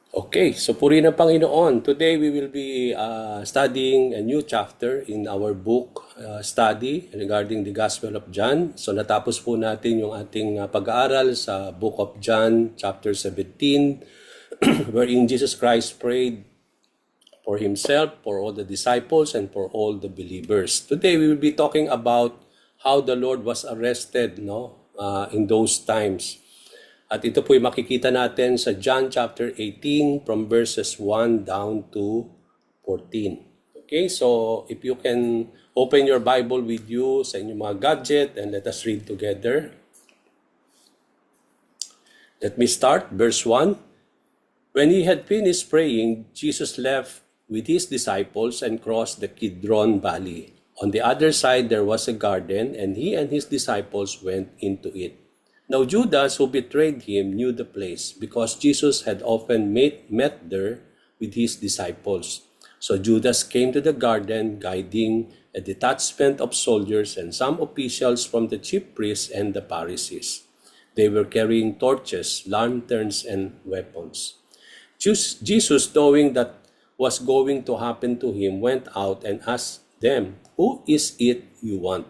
Okay, so puri ng Panginoon. Today we will be studying a new chapter in our book study regarding the Gospel of John. So natapos po natin yung ating pag-aaral sa Book of John, chapter 17, wherein Jesus Christ prayed for himself, for all the disciples, and for all the believers. Today we will be talking about how the Lord was arrested, in those times. At ito po'y makikita natin sa John chapter 18 from verses 1 down to 14. Okay, so if you can open your Bible with you sa inyong mga gadget and let us read together. Let me start, verse 1. When he had finished praying, Jesus left with his disciples and crossed the Kidron Valley. On the other side there was a garden, and he and his disciples went into it. Now Judas, who betrayed him, knew the place, because Jesus had often met there with his disciples. So Judas came to the garden, guiding a detachment of soldiers and some officials from the chief priests and the Pharisees. They were carrying torches, lanterns, and weapons. Jesus, knowing that was going to happen to him, went out and asked them, "Who is it you want?"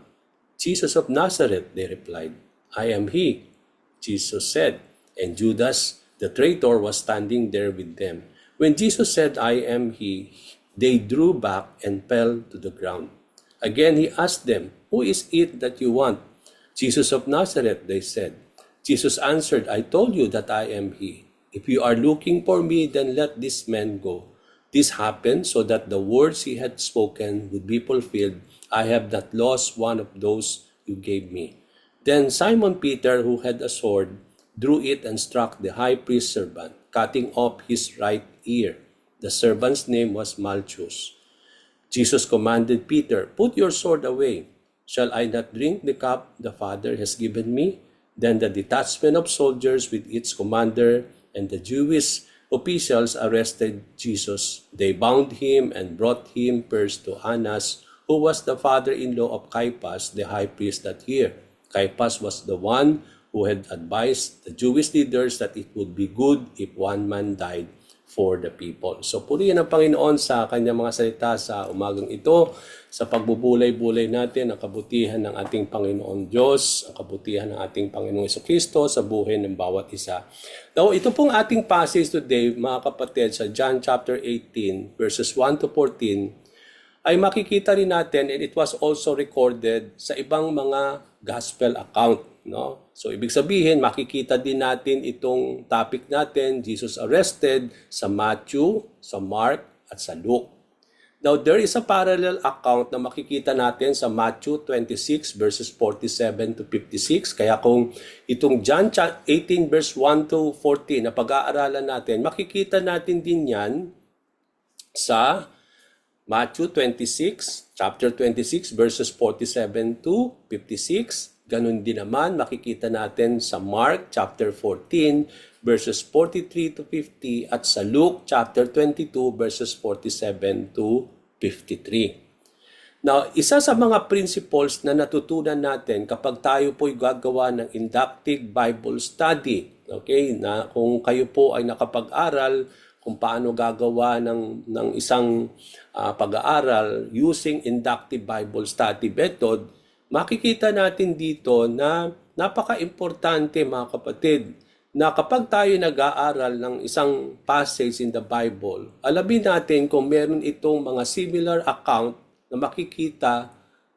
"Jesus of Nazareth," they replied. "I am he," Jesus said, and Judas, the traitor, was standing there with them. When Jesus said, "I am he," they drew back and fell to the ground. Again he asked them, "Who is it that you want?" "Jesus of Nazareth," they said. Jesus answered, "I told you that I am he. If you are looking for me, then let this man go." This happened so that the words he had spoken would be fulfilled. "I have not lost one of those you gave me." Then Simon Peter, who had a sword, drew it and struck the high priest's servant, cutting off his right ear. The servant's name was Malchus. Jesus commanded Peter, "Put your sword away. Shall I not drink the cup the Father has given me?" Then the detachment of soldiers with its commander and the Jewish officials arrested Jesus. They bound him and brought him first to Annas, who was the father-in-law of Caiaphas, the high priest that year. Caiaphas was the one who had advised the Jewish leaders that it would be good if one man died for the people. So purihin ang Panginoon sa kanyang mga salita sa umagang ito, sa pagbubulay-bulay natin ang kabutihan ng ating Panginoon Diyos, ang kabutihan ng ating Panginoong Jesucristo sa buhay ng bawat isa. Now, ito pong ating passage today, mga kapatid, sa John chapter 18, verses 1 to 14, ay makikita rin natin, and it was also recorded sa ibang mga gospel account. So ibig sabihin, makikita din natin itong topic natin, Jesus arrested, sa Matthew, sa Mark, at sa Luke. Now there is a parallel account na makikita natin sa Matthew 26 verses 47 to 56. Kaya kung itong John 18 verse 1 to 14 na pag-aaralan natin, makikita natin din yan sa Matthew 26, chapter 26, verses 47 to 56. Ganun din naman makikita natin sa Mark chapter 14, verses 43 to 50 at sa Luke chapter 22, verses 47 to 53. Now, isa sa mga principles na natutunan natin kapag tayo po'y gagawa ng inductive Bible study, okay, na kung kayo po ay nakapag-aral kung paano gagawa ng isang pag-aaral using inductive Bible study method, makikita natin dito na napaka-importante, mga kapatid, na kapag tayo nag-aaral ng isang passage in the Bible, alamin natin kung meron itong mga similar account na makikita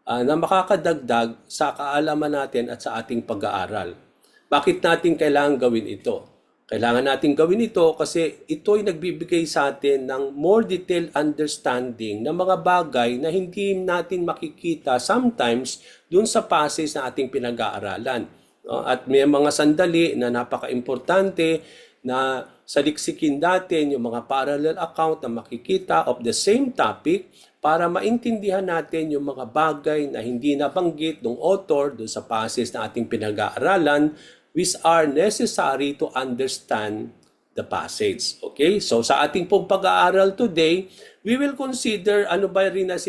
na makakadagdag sa kaalaman natin at sa ating pag-aaral. Bakit natin kailangan gawin ito? Kailangan natin gawin ito kasi ito ay nagbibigay sa atin ng more detailed understanding ng mga bagay na hindi natin makikita sometimes dun sa passage na ating pinag-aaralan. At may mga sandali na napaka-importante na saliksikin natin yung mga parallel account na makikita of the same topic para maintindihan natin yung mga bagay na hindi nabanggit ng author dun sa passage na ating pinag-aaralan, which are necessary to understand the passage. Okay? So sa ating pong pag-aaral today, we will consider ano ba rin ang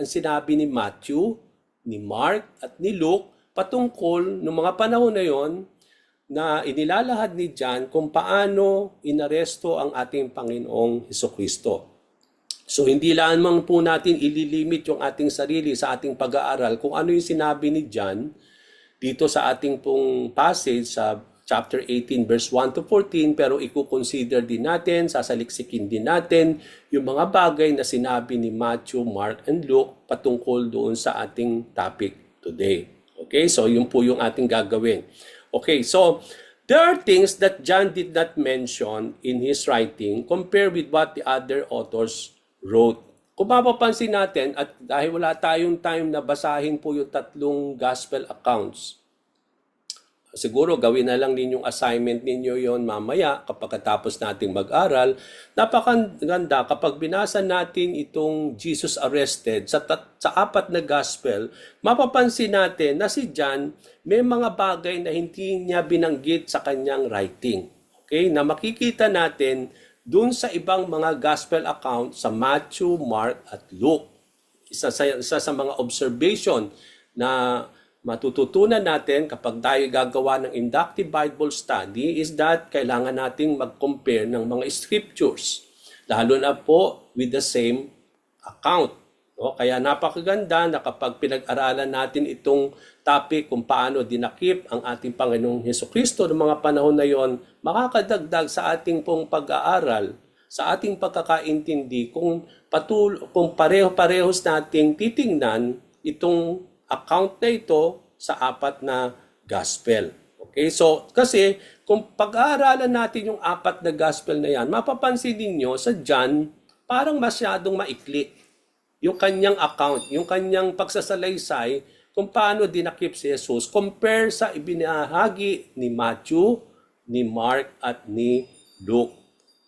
sinabi ni Matthew, ni Mark, at ni Luke patungkol ng mga panahon na yon na inilalahad ni John kung paano inaresto ang ating Panginoong Hesukristo. So hindi lamang po natin ililimit yung ating sarili sa ating pag-aaral kung ano yung sinabi ni John dito sa ating pong passage sa chapter 18 verse 1 to 14, pero i-consider din natin, sasaliksikin din natin yung mga bagay na sinabi ni Matthew, Mark, and Luke patungkol doon sa ating topic today. Okay, so yun po yung ating gagawin. Okay, so there are things that John did not mention in his writing compared with what the other authors wrote. Kung mapapansin natin, at dahil wala tayong time na basahin po yung tatlong gospel accounts, siguro gawin na lang ninyong assignment ninyo yon mamaya kapag katapos nating mag-aral. Napakaganda kapag binasa natin itong Jesus arrested sa apat na gospel, mapapansin natin na si John may mga bagay na hindi niya binanggit sa kanyang writing. Okay? Na makikita natin dun sa ibang mga gospel account sa Matthew, Mark, at Luke. Isa sa mga observation na matututunan natin kapag tayo gagawa ng inductive Bible study is that kailangan nating mag-compare ng mga scriptures. Lalo na po with the same account. No? Kaya napakaganda na kapag pinag-aralan natin itong topic kung paano dinakip ang ating Panginoong Hesukristo ng mga panahon na yon, makakadagdag sa ating pong pag-aaral, sa ating pagkakaintindi kung pareho-parehos nating titingnan itong account na ito sa apat na gospel. Okay? So, kasi kung pag-aaralan natin yung apat na gospel na yan, mapapansin ninyo sa John, parang masyadong maikli yung kanyang account, yung kanyang pagsasalaysay kung paano dinakip si Jesus compare sa ibinahagi ni Matthew, ni Mark, at ni Luke.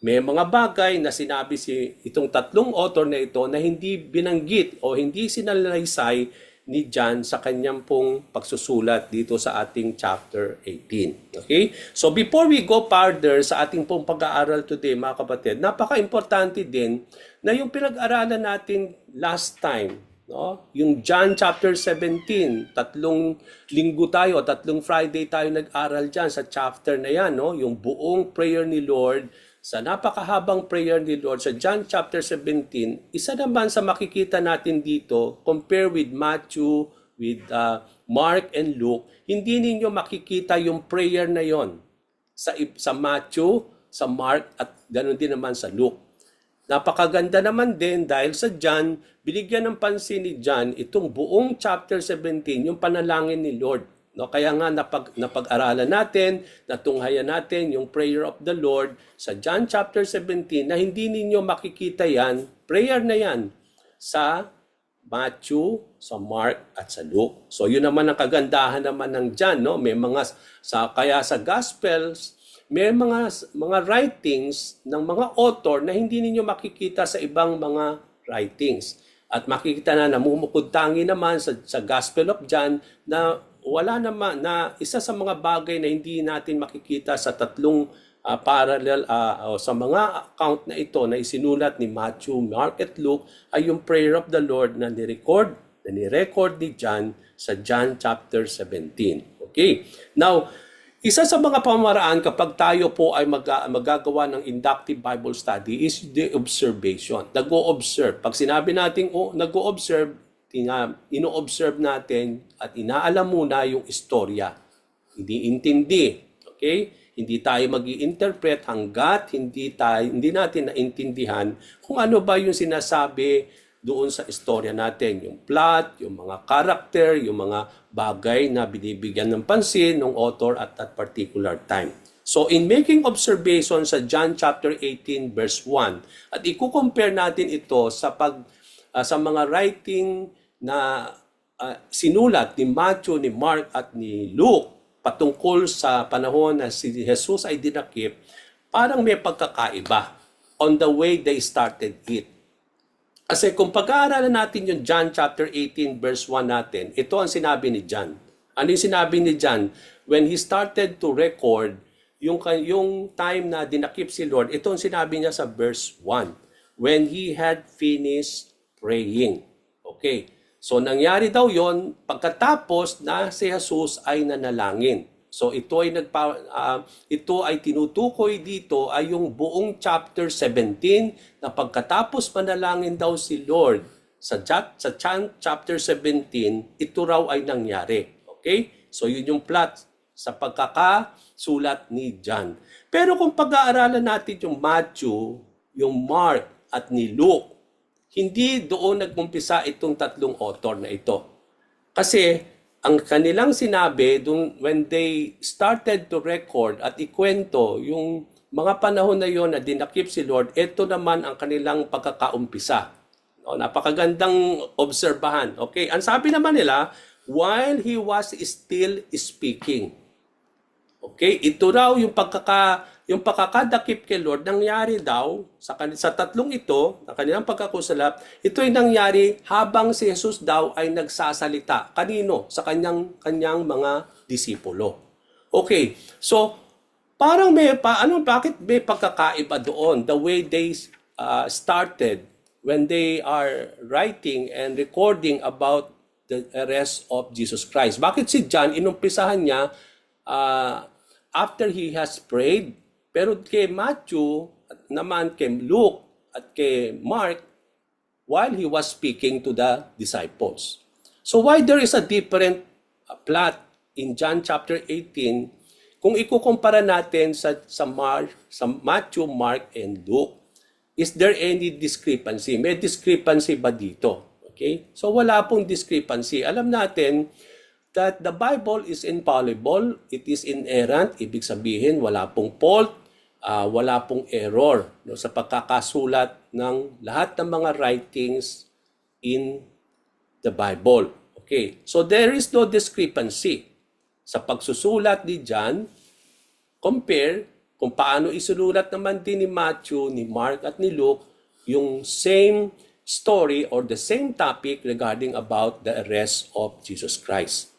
May mga bagay na sinabi itong tatlong author na ito na hindi binanggit o hindi sinalaysay ni John sa kanyang pong pagsusulat dito sa ating chapter 18. Okay? So before we go further sa ating pong pag-aaral today, mga kapatid, napaka-importante din na yung pinag-aralan natin last time, no? Yung John chapter 17, tatlong linggo tayo, tatlong Friday tayo nag-aral dyan sa chapter na yan, no? Yung buong prayer ni Lord, sa napakahabang prayer ni Lord sa John chapter 17, isa naman sa makikita natin dito, compare with Matthew, with Mark and Luke, hindi ninyo makikita yung prayer na yon sa Matthew, sa Mark, at ganoon din naman sa Luke. Napakaganda naman din dahil sa John, binigyan ng pansin ni John itong buong chapter 17, yung panalangin ni Lord. No, kaya nga napag-aralan natin, natunghayan natin yung prayer of the Lord sa John chapter 17 na hindi ninyo makikita yan, prayer na yan sa Matthew, sa Mark, at sa Luke. So yun naman ang kagandahan naman ng John, no? May mga kaya sa Gospels, may mga writings ng mga author na hindi ninyo makikita sa ibang mga writings. At makikita na namumukod tangi naman sa Gospel of John na wala naman na isa sa mga bagay na hindi natin makikita sa tatlong parallel o sa mga account na ito na isinulat ni Matthew, Mark at Luke ay yung prayer of the Lord na ni-record ni John sa John chapter 17. Okay. Now, isa sa mga pamaraan kapag tayo po ay magagawa ng inductive Bible study is the observation. Nag-o-observe. Pag sinabi natin nag-o-observe, ino-observe natin at inaalam muna yung istorya. Hindi intindi. Okay? Hindi tayo mag-i-interpret hanggat hindi natin naintindihan kung ano ba yung sinasabi doon sa istorya natin. Yung plot, yung mga character, yung mga bagay na binibigyan ng pansin ng author at that particular time. So in making observation sa John chapter 18 verse 1, at i-compare natin ito sa mga writing na sinulat ni Matthew, ni Mark at ni Luke patungkol sa panahon na si Jesus ay dinakip, parang may pagkakaiba on the way they started it. Kasi kung pag-aaralan natin yung John chapter 18 verse 1 natin, ito ang sinabi ni John. Ano yung sinabi ni John? When he started to record yung time na dinakip si Lord, ito ang sinabi niya sa verse 1. When he had finished praying. Okay. So nangyari daw yon pagkatapos na si Jesus ay nanalangin. So ito ay tinutukoy dito ay yung buong chapter 17 na pagkatapos manalangin daw si Lord sa chapter 17, ito raw ay nangyari. Okay? So yun yung plot sa pagkakasulat ni John. Pero kung pag-aaralan natin yung Matthew, yung Mark at ni Luke, hindi doon nagkumpisa itong tatlong author na ito. Kasi ang kanilang sinabi when they started to record at ikwento yung mga panahon na yon na dinakip si Lord, ito naman ang kanilang pagkakaumpisa. No, napakagandang obserbahan. Okay, ang sabi naman nila, while he was still speaking. Okay, ito raw yung pagkakadakip kay Lord nangyari daw sa tatlong ito, na kanilang pagkakusalap, ito ay nangyari habang si Jesus daw ay nagsasalita. Kanino? Sa kanyang mga disipulo. Okay, so parang bakit may pagkakaiba doon? The way they started when they are writing and recording about the arrest of Jesus Christ. Bakit si John, inumpisahan niya after he has prayed, pero kay Matthew, naman kay Luke at kay Mark, while he was speaking to the disciples. So why there is a different plot in John chapter 18, kung ikukumpara natin sa Matthew, Mark, and Luke, is there any discrepancy? May discrepancy ba dito? Okay? So wala pong discrepancy. Alam natin that the Bible is infallible, it is inerrant, ibig sabihin wala pong fault, wala pong error sa pagkakasulat ng lahat ng mga writings in the Bible. Okay, so there is no discrepancy sa pagsusulat ni John compare kung paano isulat naman din ni Matthew, ni Mark at ni Luke yung same story or the same topic regarding about the arrest of Jesus Christ.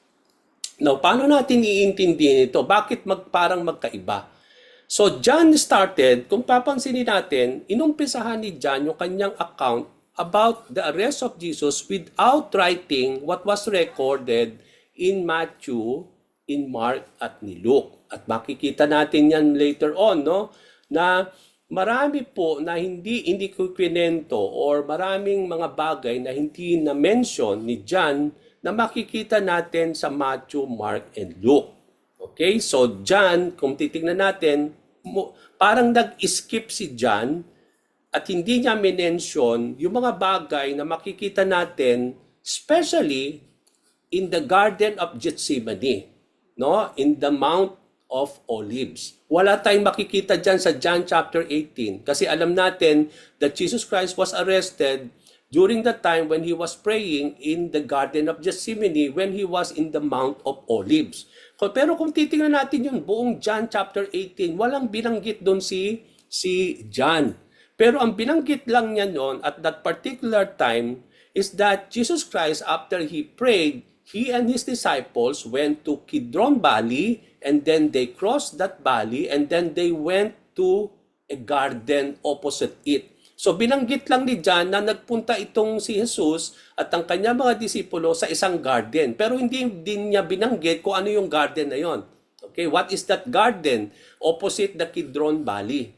Now, paano natin iintindihin ito? Bakit parang magkaiba? So, John started, kung papansinin natin, inumpisahan ni John yung kanyang account about the arrest of Jesus without writing what was recorded in Matthew, in Mark, at ni Luke. At makikita natin yan later on, no? Na marami po na hindi ko kwento or maraming mga bagay na hindi na-mention ni John na makikita natin sa Matthew, Mark, and Luke. Okay? So, John, kung titingnan natin, parang nag-skip si John at hindi niya minention yung mga bagay na makikita natin, especially in the Garden of Gethsemane, no? In the Mount of Olives. Wala tayong makikita dyan sa John chapter 18 kasi alam natin that Jesus Christ was arrested during the time when he was praying in the Garden of Gethsemane, when he was in the Mount of Olives. Pero kung titingnan natin yung buong John chapter 18, walang binanggit doon si John. Pero ang binanggit lang niya noon at that particular time is that Jesus Christ, after he prayed, he and his disciples went to Kidron Valley and then they crossed that valley and then they went to a garden opposite it. So binanggit lang ni John na nagpunta itong si Jesus at ang kanyang mga disipulo sa isang garden. Pero hindi din niya binanggit kung ano yung garden na yon. Okay, what is that garden? Opposite the Kidron Valley.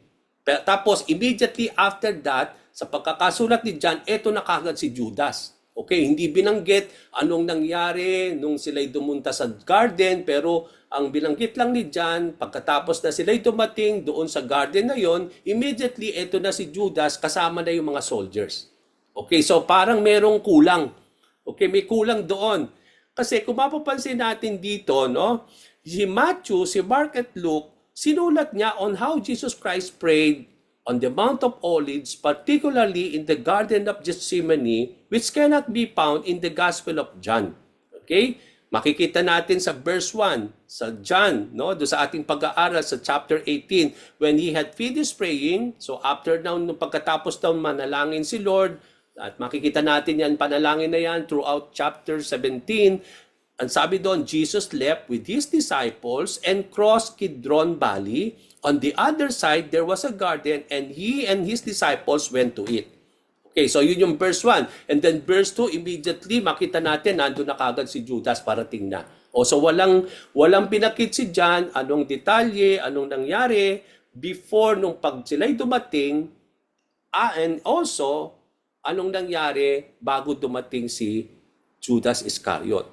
Tapos immediately after that, sa pagkakasulat ni John, eto na kagad si Judas. Okay, hindi binanggit anong nangyari nung sila'y dumunta sa garden, pero ang binanggit lang ni John, pagkatapos na sila'y dumating doon sa garden na yon, immediately eto na si Judas kasama na yung mga soldiers. Okay, so parang merong kulang. Okay, may kulang doon. Kasi kung mapapansin natin dito, no, si Matthew, si Mark at Luke, sinulat niya on how Jesus Christ prayed on the Mount of Olives, particularly in the Garden of Gethsemane, which cannot be found in the Gospel of John. Okay? Makikita natin sa verse 1, sa John, no? Doon sa ating pag-aaral sa chapter 18, when he had finished praying, so after now, nung pagkatapos daw manalangin si Lord, at makikita natin yan, panalangin na yan throughout chapter 17, ang sabi doon, Jesus left with his disciples and crossed Kidron Valley. On the other side, there was a garden and he and his disciples went to it. Okay, so yun yung verse 1. And then verse 2, immediately makita natin, nandun na kagad si Judas parating na. O so walang pinakit si John anong detalye, anong nangyari before nung pag sila'y dumating, and also anong nangyari bago dumating si Judas Iscariot.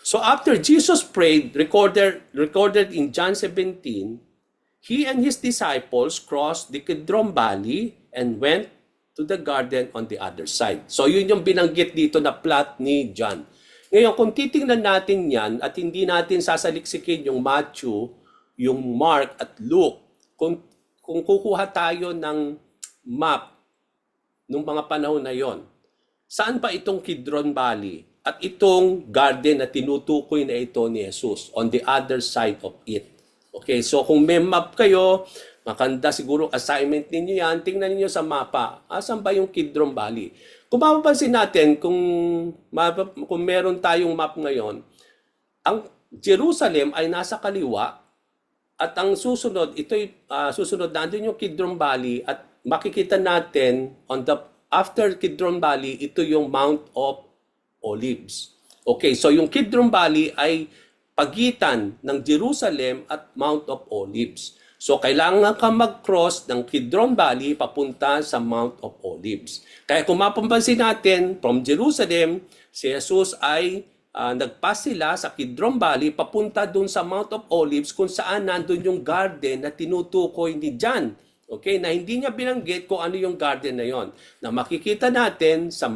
So after Jesus prayed, recorded in John 17, he and his disciples crossed the Kidron Valley and went to the garden on the other side. So yun yung binanggit dito na plot ni John. Ngayon, kung titingnan natin yan at hindi natin sasaliksikin yung Matthew, yung Mark at Luke, kung kukuha tayo ng map nung mga panahon na yon, saan pa itong Kidron Valley at itong garden na tinutukoy na ito ni Jesus on the other side of it? Okay, so kung may map kayo, makanda siguro assignment ninyo yan, tingnan niyo sa mapa, asan ba yung Kidron Valley? Kung mapapansin natin, kung meron tayong map ngayon, ang Jerusalem ay nasa kaliwa at ang susunod, susunod nandun yung Kidron Valley at makikita natin after Kidron Valley, ito yung Mount of Olives. Okay, so yung Kidron Valley ay pagitan ng Jerusalem at Mount of Olives. So, kailangan ka mag-cross ng Kidron Valley papunta sa Mount of Olives. Kaya kung mapapansin natin, from Jerusalem, si Jesus ay nagpas sila sa Kidron Valley papunta dun sa Mount of Olives kung saan nandun yung garden na tinutukoy ni John. Okay, na hindi niya binanggit kung ano yung garden na yon, na makikita natin sa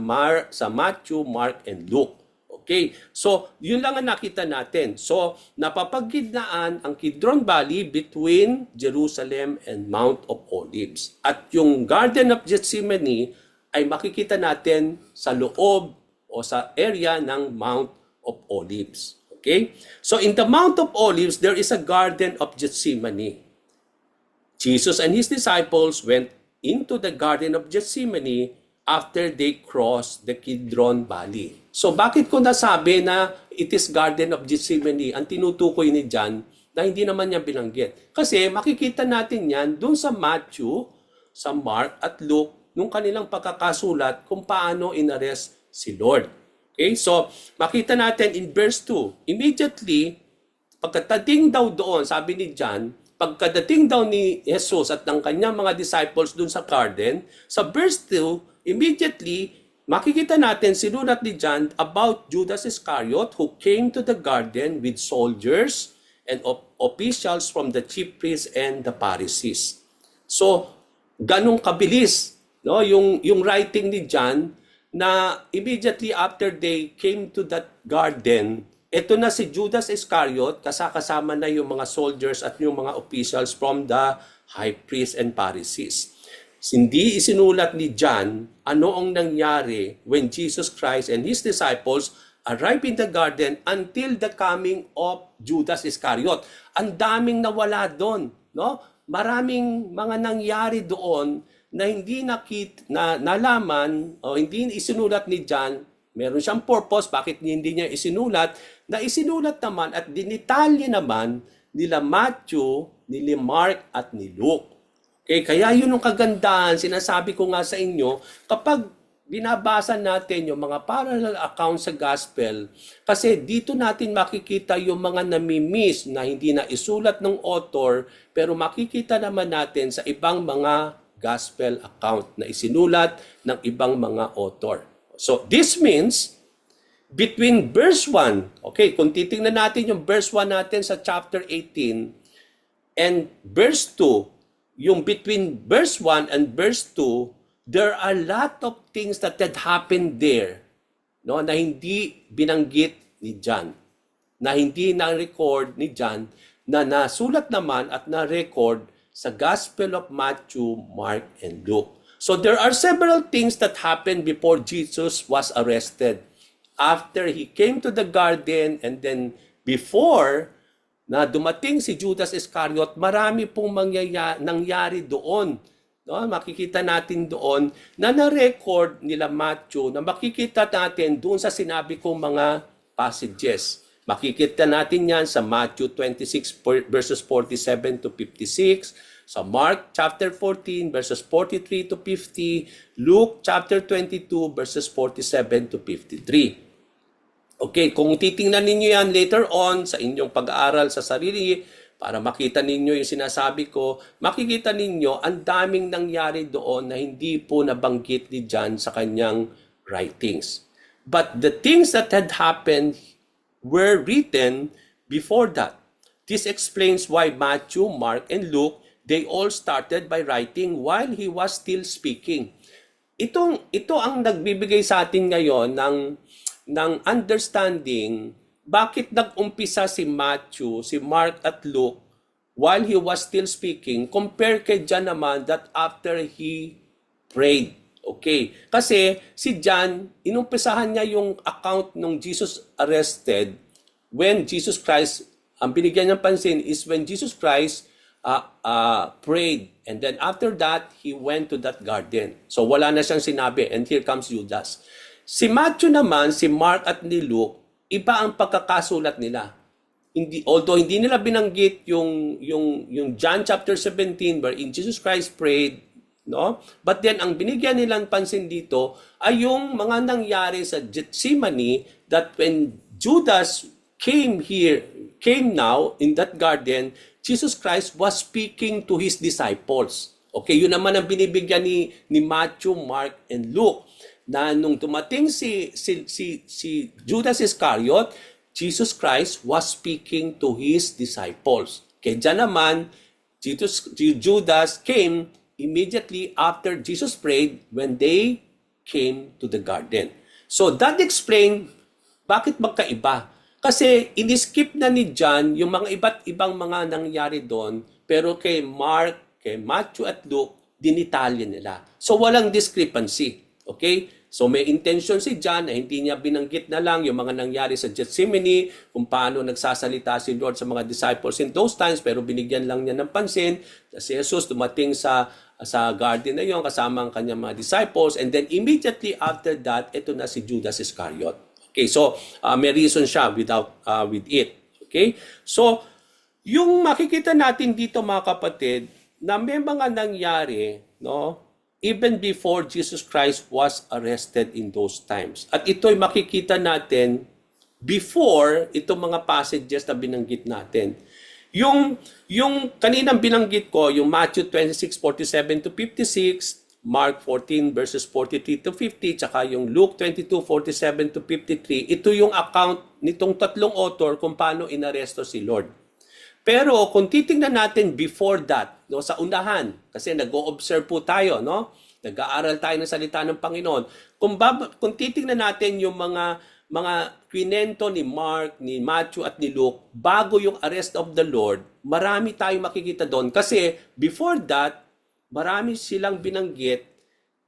Matthew, Mark, and Luke. Okay, so yun lang ang nakita natin. So napapagitnaan ang Kidron Valley between Jerusalem and Mount of Olives. At yung Garden of Gethsemane ay makikita natin sa loob o sa area ng Mount of Olives. Okay, so in the Mount of Olives, there is a Garden of Gethsemane. Jesus and his disciples went into the Garden of Gethsemane after they crossed the Kidron Valley. So bakit ko nasabi na it is Garden of Gethsemane ang tinutukoy ni John na hindi naman niya binanggit? Kasi makikita natin yan dun sa Matthew, sa Mark at Luke nung kanilang pagkakasulat kung paano inarrest si Lord. Okay, so makita natin in verse 2, immediately, pagkadating daw doon, sabi ni John, pagkadating daw ni Jesus at ng kanyang mga disciples dun sa garden, sa verse 2, immediately, makikita natin sinulat ni John about Judas Iscariot who came to the garden with soldiers and officials from the chief priests and the Pharisees. So, ganong kabilis, no, yung writing ni John na immediately after they came to that garden, ito na si Judas Iscariot, kasama na yung mga soldiers at yung mga officials from the high priest and Pharisees. Hindi isinulat ni John ano ang nangyari when Jesus Christ and his disciples arrived in the garden until the coming of Judas Iscariot. Ang daming nawala doon, no? Maraming mga nangyari doon na hindi nalaman o hindi isinulat ni John. Meron siyang purpose bakit hindi niya isinulat, na isinulat naman at dinitalye naman nila Matthew, nila Mark at ni Luke. Okay, kaya yun ang kagandahan, sinasabi ko nga sa inyo, kapag binabasa natin yung mga parallel accounts sa gospel, kasi dito natin makikita yung mga namimiss na hindi na isulat ng author, pero makikita naman natin sa ibang mga gospel account na isinulat ng ibang mga author. So, this means, between verse 1, okay, kung titingnan natin yung verse 1 natin sa chapter 18, and verse 2, yung between verse 1 and verse 2, there are a lot of things that had happened there, no, na hindi binanggit ni John, na hindi na-record ni John, na nasulat naman at na-record sa Gospel of Matthew, Mark, and Luke. So there are several things that happened before Jesus was arrested. After he came to the garden and then before na dumating si Judas Iscariot, marami pong nangyari doon. No? Makikita natin doon na na-record nila Matthew, na makikita natin doon sa sinabi kong mga passages. Makikita natin yan sa Matthew 26 verses 47 to 56, sa Mark chapter 14 verses 43 to 50, Luke chapter 22 verses 47 to 53. Okay, kung titingnan ninyo yan later on sa inyong pag-aaral sa sarili, para makita ninyo yung sinasabi ko, makikita ninyo ang daming nangyari doon na hindi po nabanggit ni John sa kanyang writings. But the things that had happened were written before that. This explains why Matthew, Mark, and Luke, they all started by writing while he was still speaking. Ito ang nagbibigay sa atin ngayon ng understanding bakit nag-umpisa si Matthew, si Mark at Luke while he was still speaking compare kay John naman that after he prayed. Okay? Kasi si John, inumpisahan niya yung account ng Jesus arrested when Jesus Christ, ang binigyan niyang pansin is when Jesus Christ prayed. And then after that, he went to that garden. So wala na siyang sinabi. And here comes Judas. Si Matthew naman, si Mark at ni Luke, iba ang pagkakasulat nila. Although hindi nila binanggit yung John chapter 17 wherein Jesus Christ prayed, no? But then ang binigyan nilang pansin dito ay yung mga nangyari sa Gethsemane, that when Judas came now in that garden, Jesus Christ was speaking to his disciples. Okay, yun naman ang binibigyan ni Matthew, Mark, and Luke. Na nung dumating si Judas Iscariot, Jesus Christ was speaking to his disciples. Kaya dyan naman, Judas came immediately after Jesus prayed when they came to the garden. So that explains bakit magkaiba. Kasi in-skip na ni John yung mga iba't ibang mga nangyari doon, pero kay Mark, kay Matthew at Luke, dinitalya nila. So walang discrepancy. Okay? So may intention si John na hindi niya binanggit na lang yung mga nangyari sa Gethsemane, kung paano nagsasalita si Lord sa mga disciples in those times, pero binigyan lang niya ng pansin na si Jesus dumating sa garden na yon kasama ang kanyang mga disciples, and then immediately after that, ito na si Judas Iscariot. Okay, so may reason siya with it. Okay? So, yung makikita natin dito mga kapatid, na may mga nangyari, no? Even before Jesus Christ was arrested in those times. At ito'y makikita natin before itong mga passages na binanggit natin. Yung kaninang binanggit ko, yung Matthew 26:47 to 56, Mark 14 verses 43 to 50, tsaka yung Luke 22:47 to 53, ito yung account nitong tatlong author kung paano inaresto si Lord. Pero kung titingnan natin before that, no, sa unahan, kasi nag-o-observe po tayo, no? Nag-aaral tayo ng salita ng Panginoon. Kung titingnan natin yung mga kwinento ni Mark, ni Matthew at ni Luke, bago yung arrest of the Lord, marami tayong makikita doon. Kasi before that, marami silang binanggit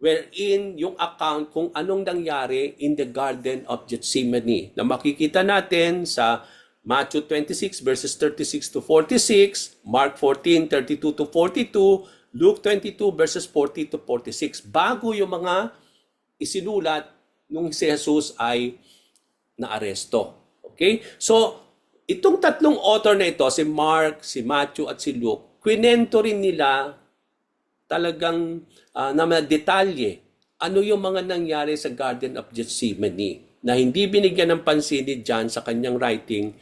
wherein yung account kung anong nangyari in the Garden of Gethsemane. Na makikita natin sa Matthew 26 verses 36 to 46, Mark 14, 32 to 42, Luke 22 verses 40 to 46. Bago yung mga isinulat nung si Jesus ay naaresto. Okay? So, itong tatlong author na ito, si Mark, si Matthew at si Luke, kwinento rin nila talagang na mga detalye ano yung mga nangyari sa Garden of Gethsemane na hindi binigyan ng pansin ni John sa kanyang writing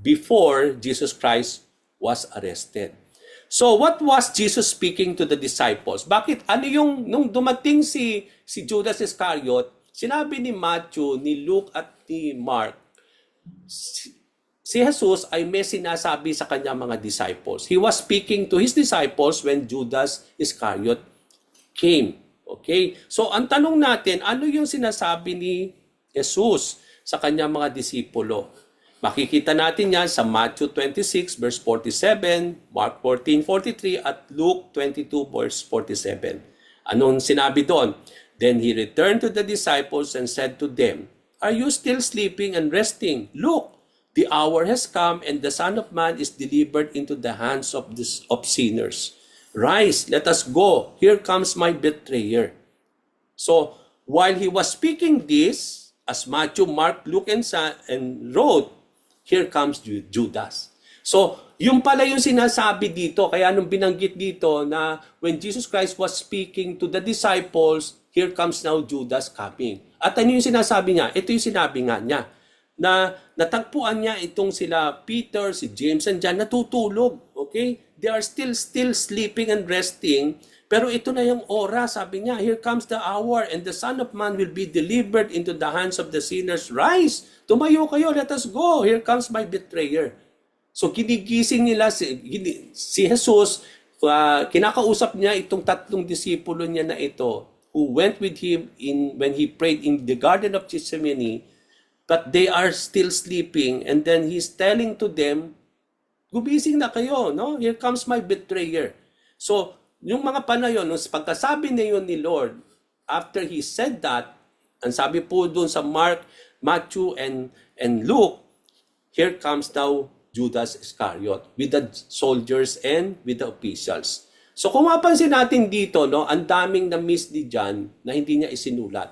before Jesus Christ was arrested. So what was Jesus speaking to the disciples? Bakit ano yung nung dumating si Judas Iscariot, sinabi ni Matthew, ni Luke at ni Mark, si Jesus ay may sinasabi sa kanyang mga disciples. He was speaking to his disciples when Judas Iscariot came. Okay? So ang tanong natin, ano yung sinasabi ni Jesus sa kanyang mga disipulo? Makikita natin yan sa Matthew 26 verse 47, Mark 14:43 at Luke 22 verse 47. Anong sinabi doon? Then he returned to the disciples and said to them, "Are you still sleeping and resting? Look, the hour has come and the Son of Man is delivered into the hands of sinners. Rise, let us go. Here comes my betrayer." So, while he was speaking this, as Matthew, Mark, Luke, and wrote, here comes Judas. So, yung pala yung sinasabi dito, kaya nung binanggit dito na when Jesus Christ was speaking to the disciples, here comes now Judas coming. At ano yung sinasabi niya? Ito yung sinabi nga niya, na natagpuan niya itong sila Peter, si James and John natutulog. Okay? They are still sleeping and resting. Pero ito na yung oras, sabi niya, here comes the hour and the Son of Man will be delivered into the hands of the sinners. Rise! Tumayo kayo, let us go. Here comes my betrayer. So ginigising nila si Jesus, kinakausap niya itong tatlong disipulo niya na ito who went with him when he prayed in the Garden of Gethsemane, but they are still sleeping, and then he's telling to them, gumising na kayo, no? Here comes my betrayer. So, yung mga panayon, nung pagkasabi na yun ni Lord, after he said that, ang sabi po doon sa Mark, Matthew, and Luke, here comes now Judas Iscariot with the soldiers and with the officials. So kung mapansin natin dito, no, ang daming na-miss ni John na hindi niya isinulat.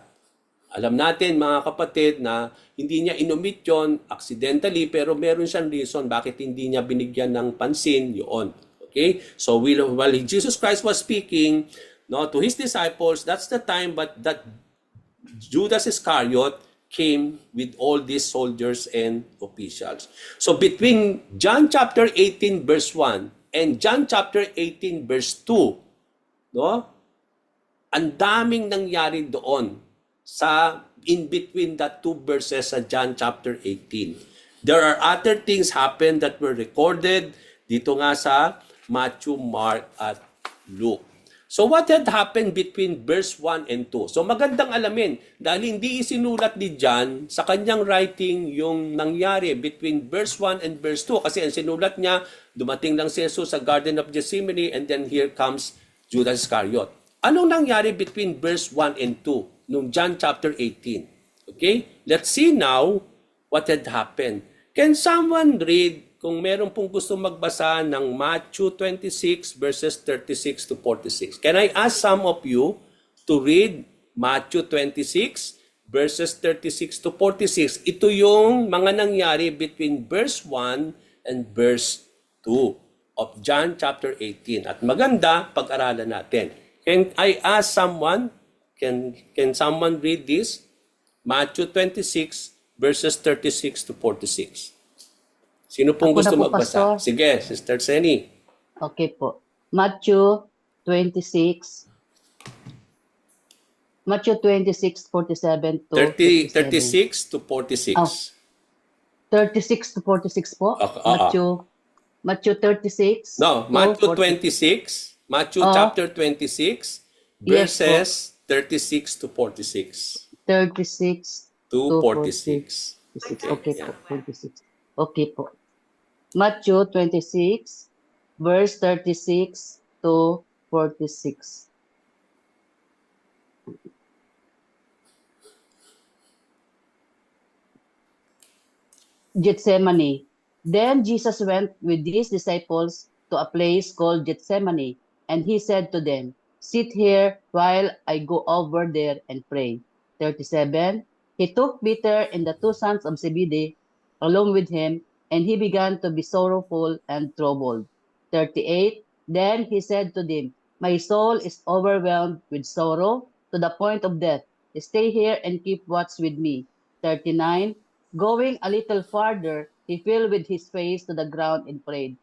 Alam natin mga kapatid na hindi niya inumit yon accidentally, pero meron siyang reason bakit hindi niya binigyan ng pansin yun. Okay? So while Jesus Christ was speaking, no, to his disciples, that's the time that Judas Iscariot came with all these soldiers and officials. So between John chapter 18 verse 1 and John chapter 18 verse 2, no? Ang daming nangyari doon sa in between that two verses sa John chapter 18. There are other things happen that were recorded dito nga sa Matthew, Mark at Luke. So what had happened between verse 1 and 2? So magandang alamin dahil hindi isinulat ni John sa kanyang writing yung nangyari between verse 1 and verse 2 kasi ang sinulat niya, dumating lang si Jesus sa Garden of Gethsemane and then here comes Judas Iscariot. Anong nangyari between verse 1 and 2 nung John chapter 18? Okay? Let's see now what had happened. Can someone read kung meron pong gusto magbasa ng Matthew 26 verses 36 to 46. Can I ask some of you to read Matthew 26 verses 36 to 46? Ito yung mga nangyari between verse 1 and verse 2 of John chapter 18. At maganda pag-aralan natin. Can I ask someone, can someone read this? Matthew 26 verses 36 to 46. Sino pong gusto magbasa? Pastor. Sige, Sister Seni. Okay po. Matthew 26, 47 to 36 to 46. Oh, 36 to 46 po. Matthew 36. No, Matthew 26. Matthew chapter 26 verses 36 to 46. 36 to 46. Okay po, 46. Okay po. Matthew 26, verse 36 to 46. Gethsemane. Then Jesus went with his disciples to a place called Gethsemane, and he said to them, "Sit here while I go over there and pray." 37. He took Peter and the two sons of Zebedee along with him, and he began to be sorrowful and troubled. 38. Then he said to them, "My soul is overwhelmed with sorrow to the point of death. Stay here and keep watch with me." 39. Going a little farther, he fell with his face to the ground and prayed,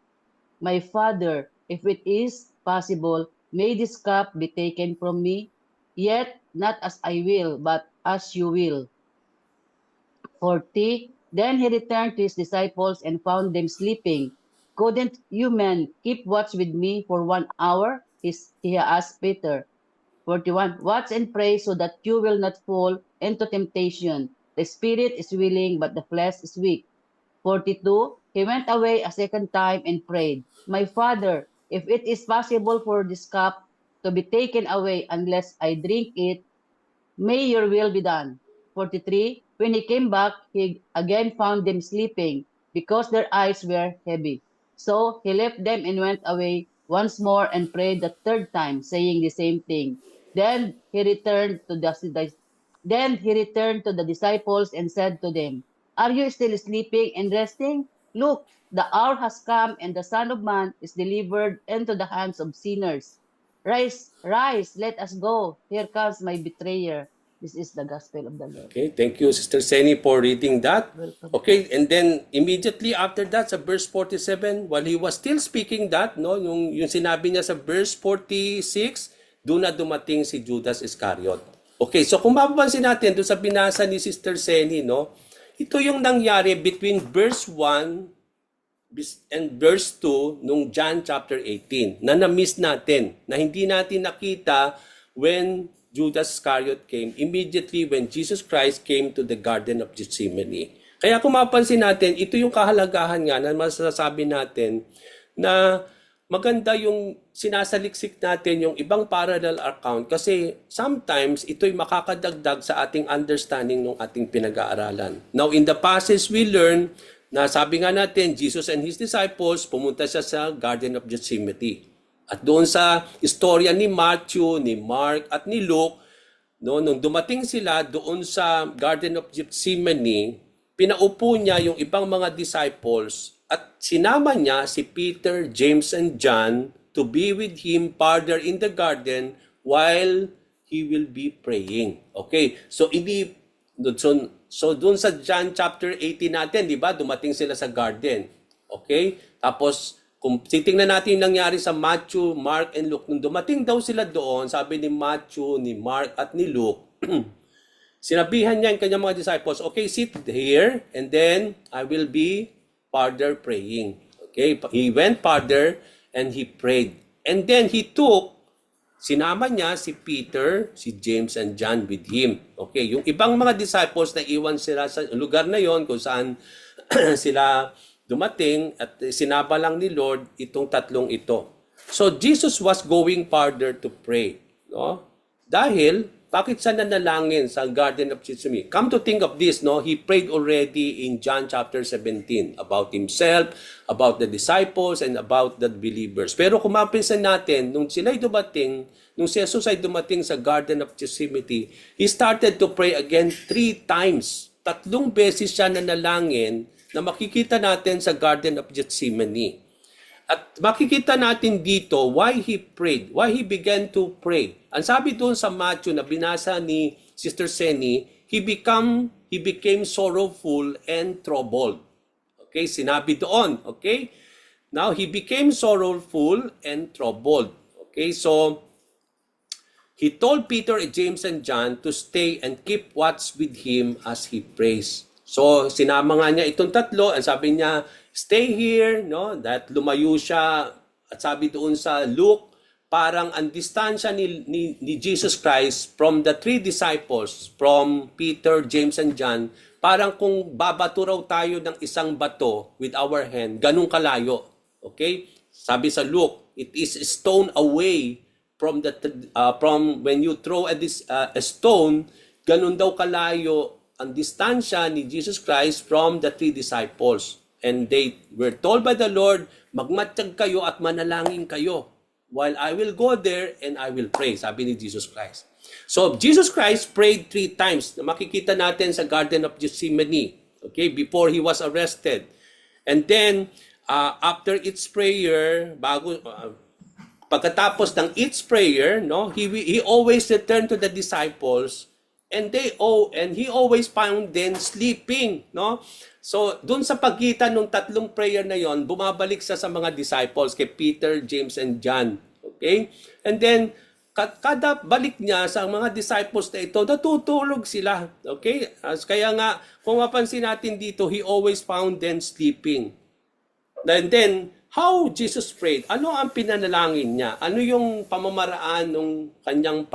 "My Father, if it is possible, may this cup be taken from me, yet not as I will, but as you will." 40. Then he returned to his disciples and found them sleeping. "Couldn't you men keep watch with me for 1 hour?" he asked Peter. 41. Watch and pray so that you will not fall into temptation. The spirit is willing, but the flesh is weak. 42. He went away a second time and prayed, "My Father, if it is possible for this cup to be taken away unless I drink it, may your will be done." 43. When he came back, he again found them sleeping because their eyes were heavy. So he left them and went away once more and prayed the third time, saying the same thing. Then he returned to the disciples and said to them, "Are you still sleeping and resting? Look, the hour has come and the Son of Man is delivered into the hands of sinners. Rise, rise, let us go. Here comes my betrayer." This is the gospel of the Lord. Okay, thank you, Sister Seni, for reading that. Welcome. Okay, and then immediately after that, sa verse 47, while he was still speaking that, no, yung sinabi niya sa verse 46, doon na dumating si Judas Iscariot. Okay, so kung mapapansin natin doon sa binasa ni Sister Seni, no, ito yung nangyari between verse 1 and verse 2 nung John chapter 18 na na-miss natin, na hindi natin nakita when Judas Iscariot came, immediately when Jesus Christ came to the Garden of Gethsemane. Kaya kung mapansin natin, ito yung kahalagahan nga na masasabi natin na maganda yung sinasaliksik natin yung ibang parallel account kasi sometimes ito'y makakadagdag sa ating understanding ng ating pinag-aaralan. Now, in the passage we learn na sabi nga natin, Jesus and His disciples, pumunta siya sa Garden of Gethsemane. At doon sa istorya ni Matthew, ni Mark, at ni Luke, no, nung dumating sila doon sa Garden of Gethsemane, pinaupo niya yung ibang mga disciples at sinama niya si Peter, James, and John to be with him further in the garden while he will be praying. Okay, so doon sa John chapter 18 natin, di ba, dumating sila sa garden. Okay? Tapos, kung titingnan natin yung nangyari sa Matthew, Mark, and Luke, nung dumating daw sila doon, sabi ni Matthew, ni Mark, at ni Luke, sinabihan niya yung kanyang mga disciples, okay, sit here, and then I will be further praying. Okay? He went further, and he prayed. And then he sinama niya si Peter, si James, and John with him. Okay, yung ibang mga disciples na iwan sila sa lugar na yon kung saan sila dumating at sinaba lang ni Lord itong tatlong ito. So Jesus was going further to pray. No? Dahil, bakit siya nanalangin sa Garden of Gethsemane? Come to think of this, no? He prayed already in John chapter 17 about himself, about the disciples, and about the believers. Pero kung mapansin natin, nung si Jesus ay dumating sa Garden of Gethsemane, he started to pray again 3 times. 3 beses siya nanalangin na makikita natin sa Garden of Gethsemane. At makikita natin dito why he prayed, why he began to pray. Ang sabi doon sa Matthew na binasa ni Sister Seni, he became sorrowful and troubled. Okay, sinabi doon, okay? Now, he became sorrowful and troubled. Okay, so he told Peter, James, and John to stay and keep watch with him as he prays. So, sinama nga niya itong tatlo, and sabi niya, stay here, no? That lumayo siya, at sabi doon sa Luke, parang ang distansya ni Jesus Christ from the 3 disciples, from Peter, James, and John, parang kung babato raw tayo ng isang bato with our hand, ganun kalayo. Okay? Sabi sa Luke, it is a stone away from when you throw a stone, ganun daw kalayo ang distansya ni Jesus Christ from the 3 disciples. And they were told by the Lord, magmatsyag kayo at manalangin kayo while I will go there and I will pray, sabi ni Jesus Christ. So, Jesus Christ prayed 3 times na makikita natin sa Garden of Gethsemane, okay, before he was arrested. And then, after each prayer, pagkatapos ng each prayer, no, he always returned to the disciples and he always found them sleeping, no? So, doon sa pagitan ng 3 prayer na yon, bumabalik siya sa mga disciples, kay Peter, James, and John. Okay? And then, kada balik niya sa mga disciples na ito, natutulog sila. Okay? Kaya nga, kung mapansin natin dito, he always found them sleeping. And then, how Jesus prayed? Ano ang pinanalangin niya? Ano yung pamamaraan ng kanyang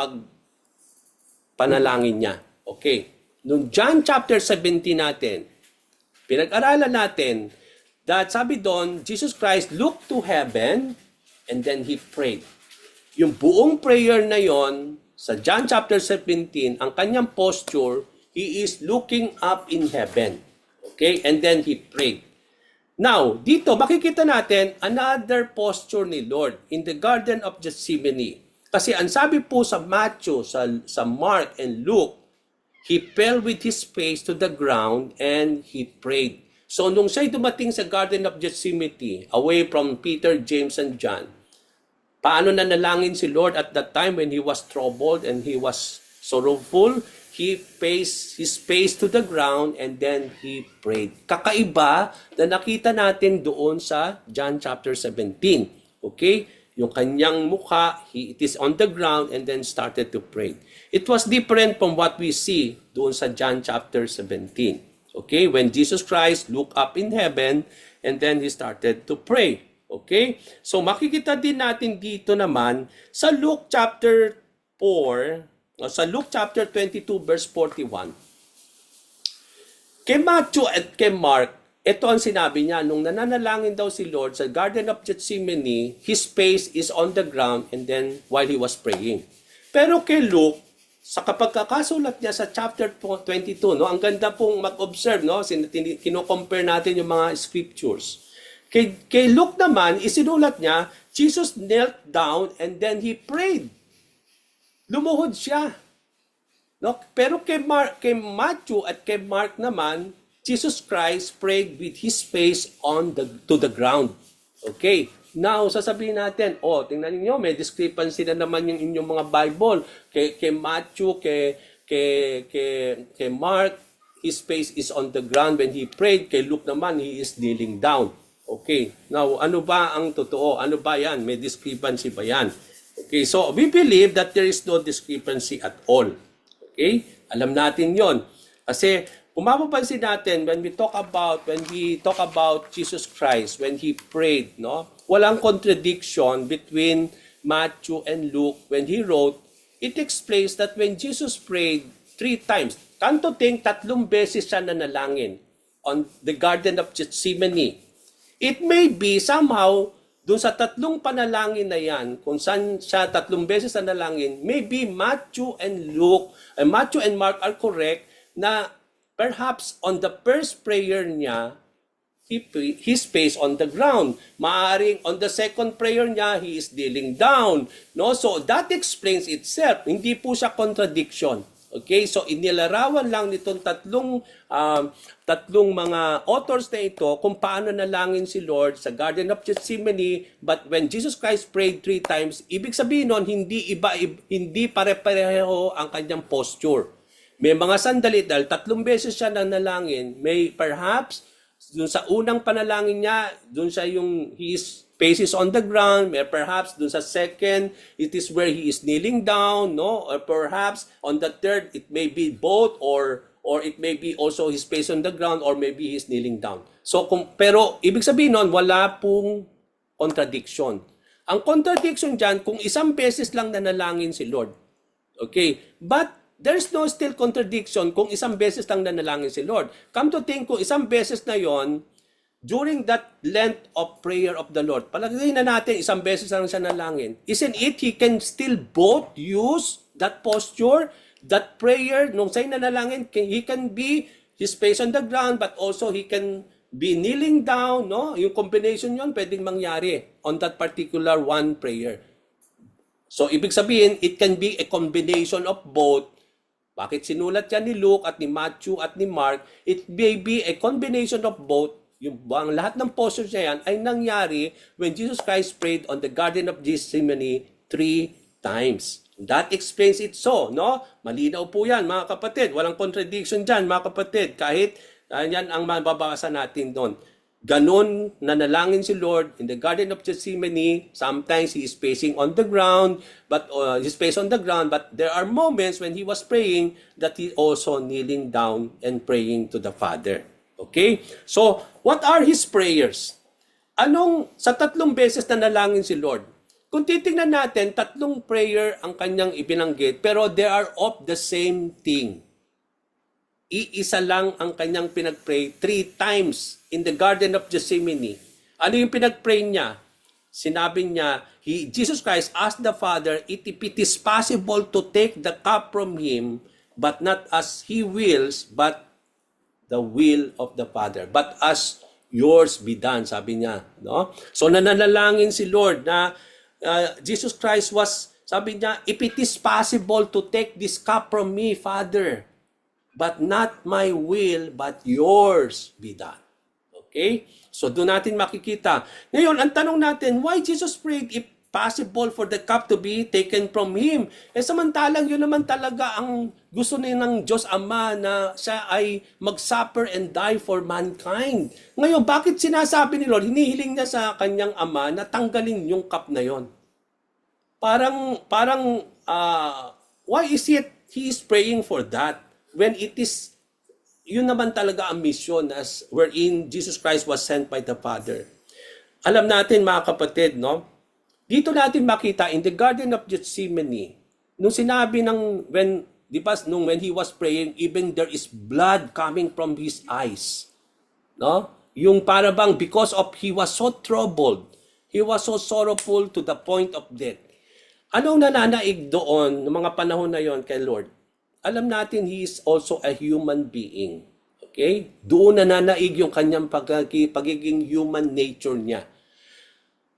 panalangin niya? Okay. Nung John chapter 17 natin, pinag-aralan natin that sabi doon, Jesus Christ looked to heaven and then he prayed. Yung buong prayer na yon sa John chapter 17, ang kanyang posture, he is looking up in heaven. Okay? And then he prayed. Now, dito makikita natin another posture ni Lord in the Garden of Gethsemane. Kasi ang sabi po sa Matthew, sa Mark and Luke, he fell with his face to the ground and he prayed. So, nung siya'y dumating sa Garden of Gethsemane, away from Peter, James, and John, paano nanalangin si Lord at that time when he was troubled and he was sorrowful? he faced his face to the ground and then he prayed. Kakaiba na nakita natin doon sa John chapter 17. Okay? Yung kanyang mukha, it is on the ground and then started to pray. It was different from what we see doon sa John chapter 17. Okay? When Jesus Christ looked up in heaven and then he started to pray. Okay? So makikita din natin dito naman sa Luke chapter 4, sa Luke chapter 22 verse 41. Kay Matthew at kay Mark, ito ang sinabi niya, nung nananalangin daw si Lord sa Garden of Gethsemane, his face is on the ground and then while he was praying. Pero kay Luke, sa kapagkakasulat niya sa chapter 22, no, ang ganda pong mag-observe, no, kino-compare natin yung mga scriptures. Kay Luke naman, isinulat niya, Jesus knelt down and then he prayed. Lumuhod siya. No? Pero kay Matthew at kay Mark naman, Jesus Christ prayed with his face to the ground. Okay. Now, sasabihin natin, tingnan niyo, may discrepancy na naman yung inyong mga Bible. Kay Matthew, kay Mark, his face is on the ground when he prayed. Kay Luke naman, he is kneeling down. Okay. Now, ano ba ang totoo? Ano ba yan? May discrepancy ba yan? Okay. So, we believe that there is no discrepancy at all. Okay? Alam natin yon. Kasi, kung mapapansin natin, when we talk about Jesus Christ, when he prayed, no? Walang contradiction between Matthew and Luke when he wrote. It explains that when Jesus prayed 3 times, kanto ting 3 beses siya nanalangin on the Garden of Gethsemane. It may be somehow, doon sa 3 panalangin na yan, kung saan siya 3 beses nanalangin, maybe Matthew and Mark are correct na perhaps on the first prayer niya, his face on the ground. Maaring on the second prayer niya, he is kneeling down. No? So that explains itself. Hindi po siya contradiction. Okay, so inilarawan lang nitong tatlong mga authors na ito kung paano nalangin si Lord sa Garden of Gethsemane, but when Jesus Christ prayed 3 times, ibig sabihin nun, hindi pare-pareho ang kanyang posture. May mga sandali dahil 3 beses siya nanalangin, may perhaps dun sa unang panalangin niya, dun siya yung his face is on the ground, or perhaps dun sa second, it is where he is kneeling down, no? Or perhaps on the third, it may be both, or it may be also his face on the ground, or maybe he is kneeling down. So, pero ibig sabihin nun, wala pong contradiction. Ang contradiction dyan, kung 1 beses lang nanalangin si Lord. Okay? But there's no still contradiction kung 1 beses lang nanalangin si Lord. Come to think, kung 1 beses na yon, during that length of prayer of the Lord, palagay na natin 1 beses lang siya nanalangin. Isn't it, he can still both use that posture, that prayer, nung sa'yo nanalangin, he can be his face on the ground, but also he can be kneeling down, no? Yung combination yon pwedeng mangyari on that particular one prayer. So, ibig sabihin, it can be a combination of both. Bakit sinulat yan ni Luke at ni Matthew at ni Mark? It may be a combination of both. Yung lahat ng postures niya yan ay nangyari when Jesus Christ prayed on the Garden of Gethsemane 3 times. That explains it so, no? Malinaw po yan, mga kapatid. Walang contradiction dyan, mga kapatid. Kahit yan ang mababasa natin doon. Ganon nanalangin si Lord in the Garden of Gethsemane. Sometimes he is facing on the ground, but his face on the ground. But there are moments when he was praying that he also kneeling down and praying to the Father. Okay? So, what are his prayers? Sa 3 beses na nalangin si Lord? Kung titingnan natin, 3 prayer ang kanyang ibinanggit, pero they are of the same thing. Iisa lang ang kanyang pinagpray 3 times in the Garden of Gethsemane. Ano yung pinagpray niya? Sinabi niya, Jesus Christ asked the Father if it is possible to take the cup from him, but not as he wills, but the will of the Father. But as yours be done, sabi niya. No? So nananalangin si Lord na Jesus Christ sabi niya, if it is possible to take this cup from me, Father, but not my will, but yours be done. Okay? So doon natin makikita. Ngayon, ang tanong natin, why Jesus prayed if possible for the cup to be taken from him. Samantalang yun naman talaga ang gusto ng Diyos Ama na siya ay mag-suffer and die for mankind. Ngayon, bakit sinasabi ni Lord, hinihiling niya sa kanyang Ama na tanggalin yung cup na yon? Why is it he is praying for that when it is, yun naman talaga ang mission as wherein Jesus Christ was sent by the Father. Alam natin mga kapatid, no? Dito natin makita in the Garden of Gethsemane, nung sinabi when he was praying, even there is blood coming from his eyes. No? Yung para bang because of he was so troubled, he was so sorrowful to the point of death. Anong nananaig doon ng mga panahon na yon kay Lord? Alam natin he is also a human being. Okay? Doon nananaig yung kanyang pagiging human nature niya.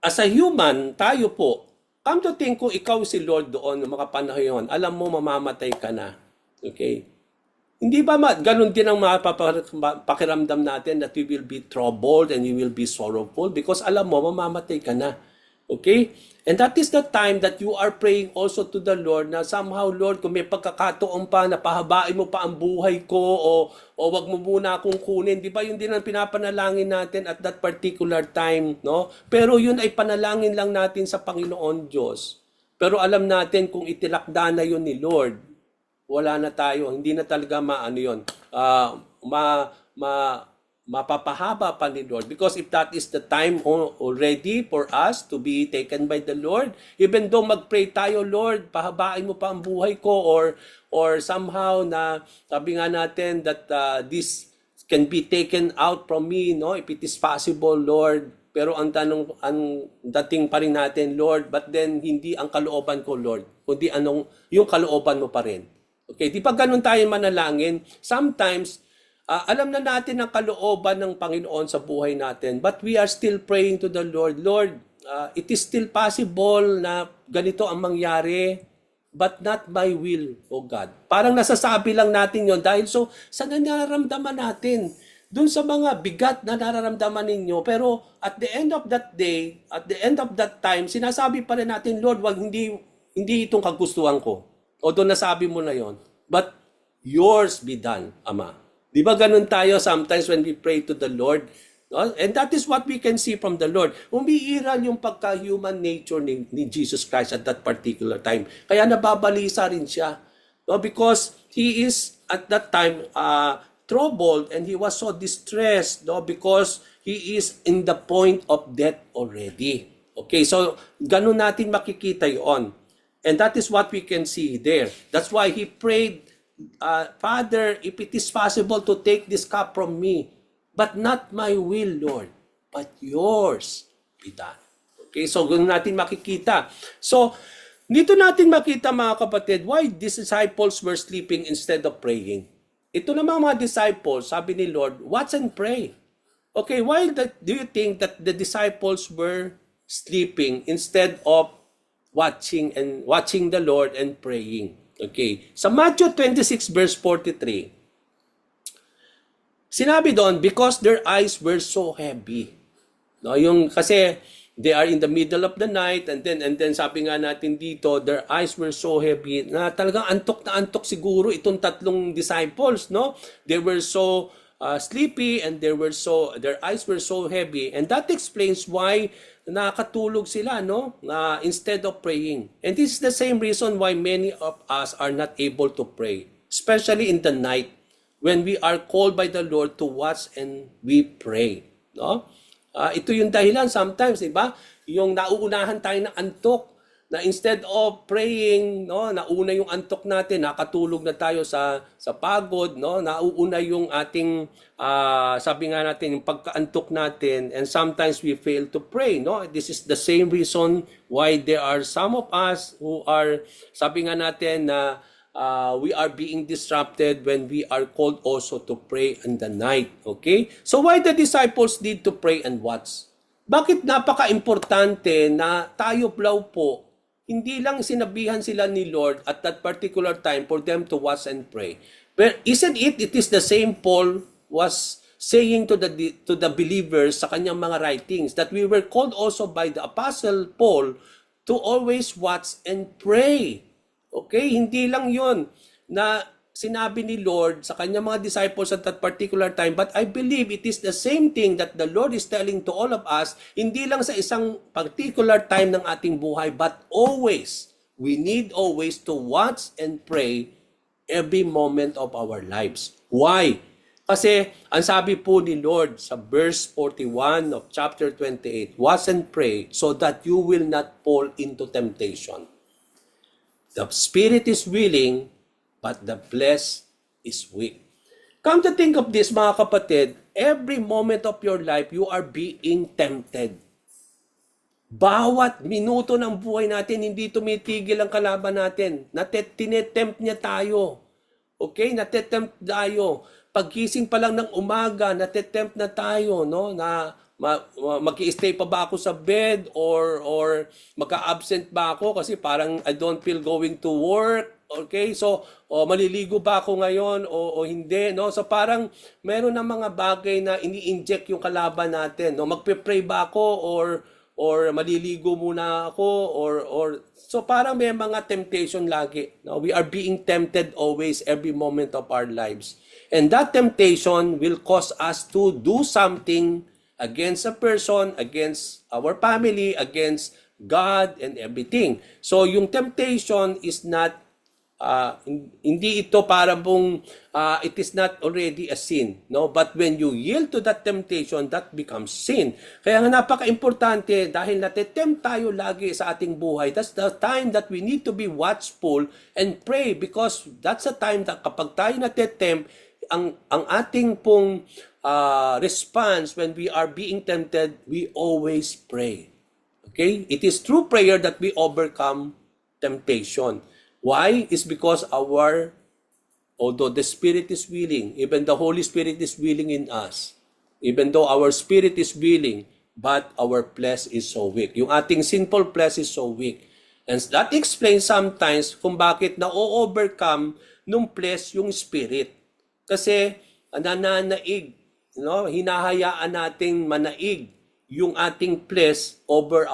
As a human, tayo po, come to think kung ikaw si Lord doon ng mga panahon yun, alam mo mamamatay ka na. Okay? Hindi ba ganun din ang pakiramdam natin that we will be troubled and we will be sorrowful because alam mo mamamatay ka na. Okay? And that is the time that you are praying also to the Lord na somehow, Lord, kung may pagkakataon pa na pahabain mo pa ang buhay ko o wag mo muna akong kunin. Di ba yun din ang pinapanalangin natin at that particular time, no? Pero yun ay panalangin lang natin sa Panginoon Diyos. Pero alam natin kung itilakda na yun ni Lord, wala na tayo. Hindi na talaga mapapahaba pa ni Lord. Because if that is the time already for us to be taken by the Lord, even though mag-pray tayo, Lord, pahabain mo pa ang buhay ko or somehow na sabi nga natin that this can be taken out from me, no? If it is possible, Lord. Pero ang dating pa rin natin, Lord, but then hindi ang kalooban ko, Lord, kundi yung kalooban mo pa rin. Okay, di pa ganun tayo manalangin. Sometimes, alam na natin ang kalooban ng Panginoon sa buhay natin, but we are still praying to the Lord, Lord, it is still possible na ganito ang mangyari, but not my will, O God. Parang nasasabi lang natin yon dahil sa nararamdaman natin, dun sa mga bigat na nararamdaman ninyo, pero at the end of that day, at the end of that time, sinasabi pa rin natin, Lord, hindi itong kagustuhan ko. O doon nasabi mo na yon, but yours be done, Ama. Di ba ganun tayo sometimes when we pray to the Lord? No? And that is what we can see from the Lord. Umiiral yung pagka-human nature ni Jesus Christ at that particular time. Kaya nababalisa rin siya. No? Because he is at that time troubled and he was so distressed, no? Because he is in the point of death already. Okay, so ganun natin makikita yon. And that is what we can see there. That's why he prayed, Father, if it is possible to take this cup from me, but not my will, Lord, but yours be done. Okay, so ganun natin makikita. So, dito natin makita mga kapatid, why these disciples were sleeping instead of praying. Ito namang mga disciples, sabi ni Lord, watch and pray. Okay, why do you think that the disciples were sleeping instead of watching the Lord and praying? Okay. Sa Matthew 26 verse 43, sinabi doon, because their eyes were so heavy. No, yung kasi they are in the middle of the night and then sabi nga natin dito, their eyes were so heavy na talagang antok na antok siguro itong tatlong disciples, no? They were so sleepy and their eyes were so heavy, and that explains why nakatulog sila, no? Instead of praying. And this is the same reason why many of us are not able to pray, especially in the night when we are called by the Lord to watch and we pray, no? Ito yung dahilan sometimes, diba? Yung nauunahan tayo ng antok, na instead of praying, no, nauna yung antok natin, nakatulog na tayo sa pagod, no, nauuna yung ating sabi nga natin yung pagkaantok natin, and sometimes we fail to pray, no. This is the same reason why there are some of us who are, sabi nga natin na we are being disrupted when we are called also to pray in the night. Okay? So why the disciples need to pray and watch? Bakit napaka-importante na tayo po, hindi lang sinabihan sila ni Lord at that particular time for them to watch and pray. But isn't it is the same Paul was saying to the believers sa kanyang mga writings that we were called also by the Apostle Paul to always watch and pray. Okay? Hindi lang yon na sinabi ni Lord sa kanyang mga disciples at that particular time, but I believe it is the same thing that the Lord is telling to all of us, hindi lang sa isang particular time ng ating buhay, but always. We need always to watch and pray every moment of our lives. Why? Kasi ang sabi po ni Lord sa verse 41 of chapter 28, watch and pray so that you will not fall into temptation. The spirit is willing, but the flesh is weak. Come to think of this, mga kapatid, every moment of your life, you are being tempted. Bawat minuto ng buhay natin, hindi tumitigil ang kalaban natin. Tinetempt niya tayo. Okay? Natetempt tayo. Paggising pa lang ng umaga, natetempt na tayo, no? Na mag-i-stay pa ba ako sa bed or magka-absent ba ako kasi parang I don't feel going to work. Okay? So, maliligo ba ako ngayon o hindi, no? So parang meron ng mga bagay na ini-inject yung kalaban natin, no? Magpe-pray ba ako or maliligo muna ako or so parang may mga temptation lagi. No? We are being tempted always every moment of our lives. And that temptation will cause us to do something against a person, against our family, against God and everything. So yung temptation is not hindi ito para pong it is not already a sin, no? But when you yield to that temptation, that becomes sin. Kaya nga napaka-importante dahil natetempt tayo lagi sa ating buhay. That's the time that we need to be watchful and pray because that's the time that kapag tayo natetempt, ang ating pong response when we are being tempted, we always pray. Okay? It is through prayer that we overcome temptation. Why? It's because although the Spirit is willing, even the Holy Spirit is willing in us, even though our spirit is willing, but our flesh is so weak. Yung ating sinful flesh is so weak. And that explains sometimes kung bakit na-overcome nung flesh yung spirit. Kasi nananaig, no? Hinahayaan nating manaig yung ating flesh over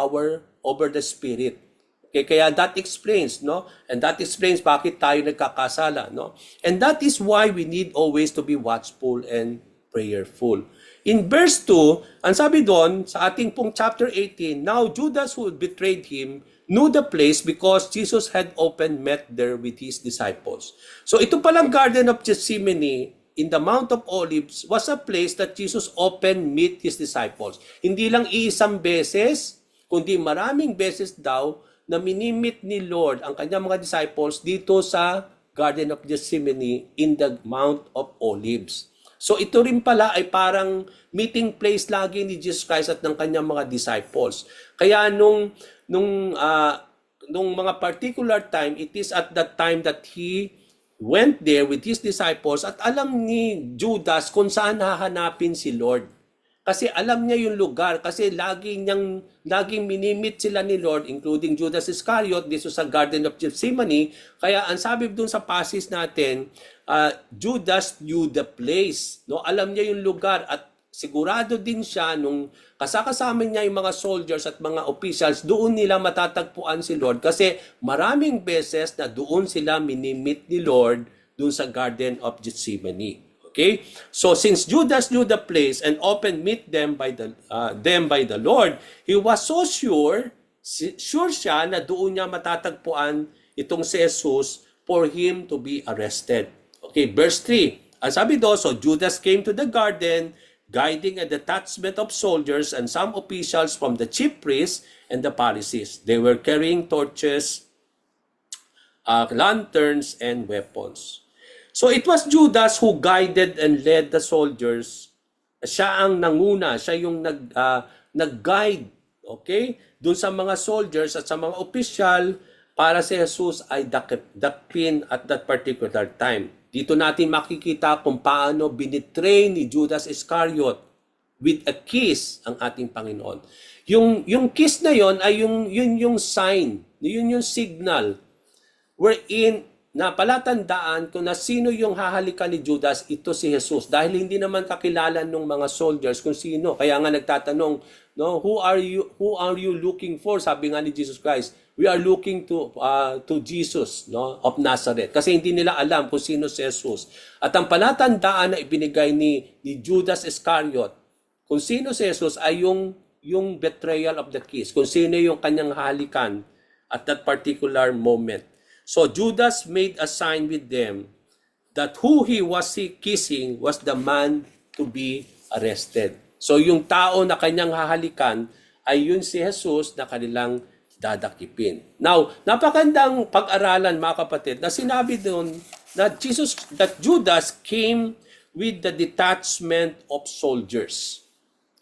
the spirit. Okay, kaya that explains, no? And that explains bakit tayo nagkakasala, no? And that is why we need always to be watchful and prayerful. In verse 2, ang sabi doon sa ating pong chapter 18, now Judas who betrayed him knew the place because Jesus had often met there with his disciples. So ito palang Garden of Gethsemane in the Mount of Olives was a place that Jesus often meet his disciples. Hindi lang iisang beses, kundi maraming beses daw na minimit ni Lord ang kanyang mga disciples dito sa Garden of Gethsemane in the Mount of Olives. So ito rin pala ay parang meeting place lagi ni Jesus Christ at ng kanyang mga disciples. Kaya nung mga particular time, it is at that time that he went there with his disciples at alam ni Judas kung saan hahanapin si Lord. Kasi alam niya yung lugar, kasi laging minimit sila ni Lord, including Judas Iscariot, dito sa Garden of Gethsemane. Kaya ang sabi doon sa passage natin, Judas knew the place. No? Alam niya yung lugar at sigurado din siya nung kasama niya yung mga soldiers at mga officials, doon nila matatagpuan si Lord. Kasi maraming beses na doon sila minimit ni Lord doon sa Garden of Gethsemane. Okay? So since Judas knew the place and often meet them by the Lord, he was so sure siya na doon niya matatagpuan itong si Jesus for him to be arrested. Okay, verse 3. Ang sabi doon, so Judas came to the garden, guiding a detachment of soldiers and some officials from the chief priests and the Pharisees. They were carrying torches, lanterns, and weapons. So it was Judas who guided and led the soldiers. Siya ang nanguna, siya yung nag-guide, okay? Doon sa mga soldiers at sa mga opisyal para si Jesus ay dakpin at that particular time. Dito natin makikita kung paano binitray ni Judas Iscariot with a kiss ang ating Panginoon. Yung kiss na yon ay yung sign, yun yung signal wherein na palatandaan kung na sino yung hahalikan ni Judas, ito si Jesus. Dahil hindi naman kakilala ng mga soldiers kung sino. Kaya nga nagtatanong, no, who are you looking for? Sabi nga ni Jesus Christ, we are looking to Jesus, no, of Nazareth. Kasi hindi nila alam kung sino si Jesus. At ang palatandaan na ibinigay ni Judas Iscariot, kung sino si Jesus ay yung betrayal of the kiss, kung sino yung kanyang halikan at that particular moment. So Judas made a sign with them that who he was kissing was the man to be arrested. So yung tao na kanyang hahalikan ay yun si Jesus na kanilang dadakipin. Now, napakandang pag-aralan mga kapatid na sinabi doon that Judas came with the detachment of soldiers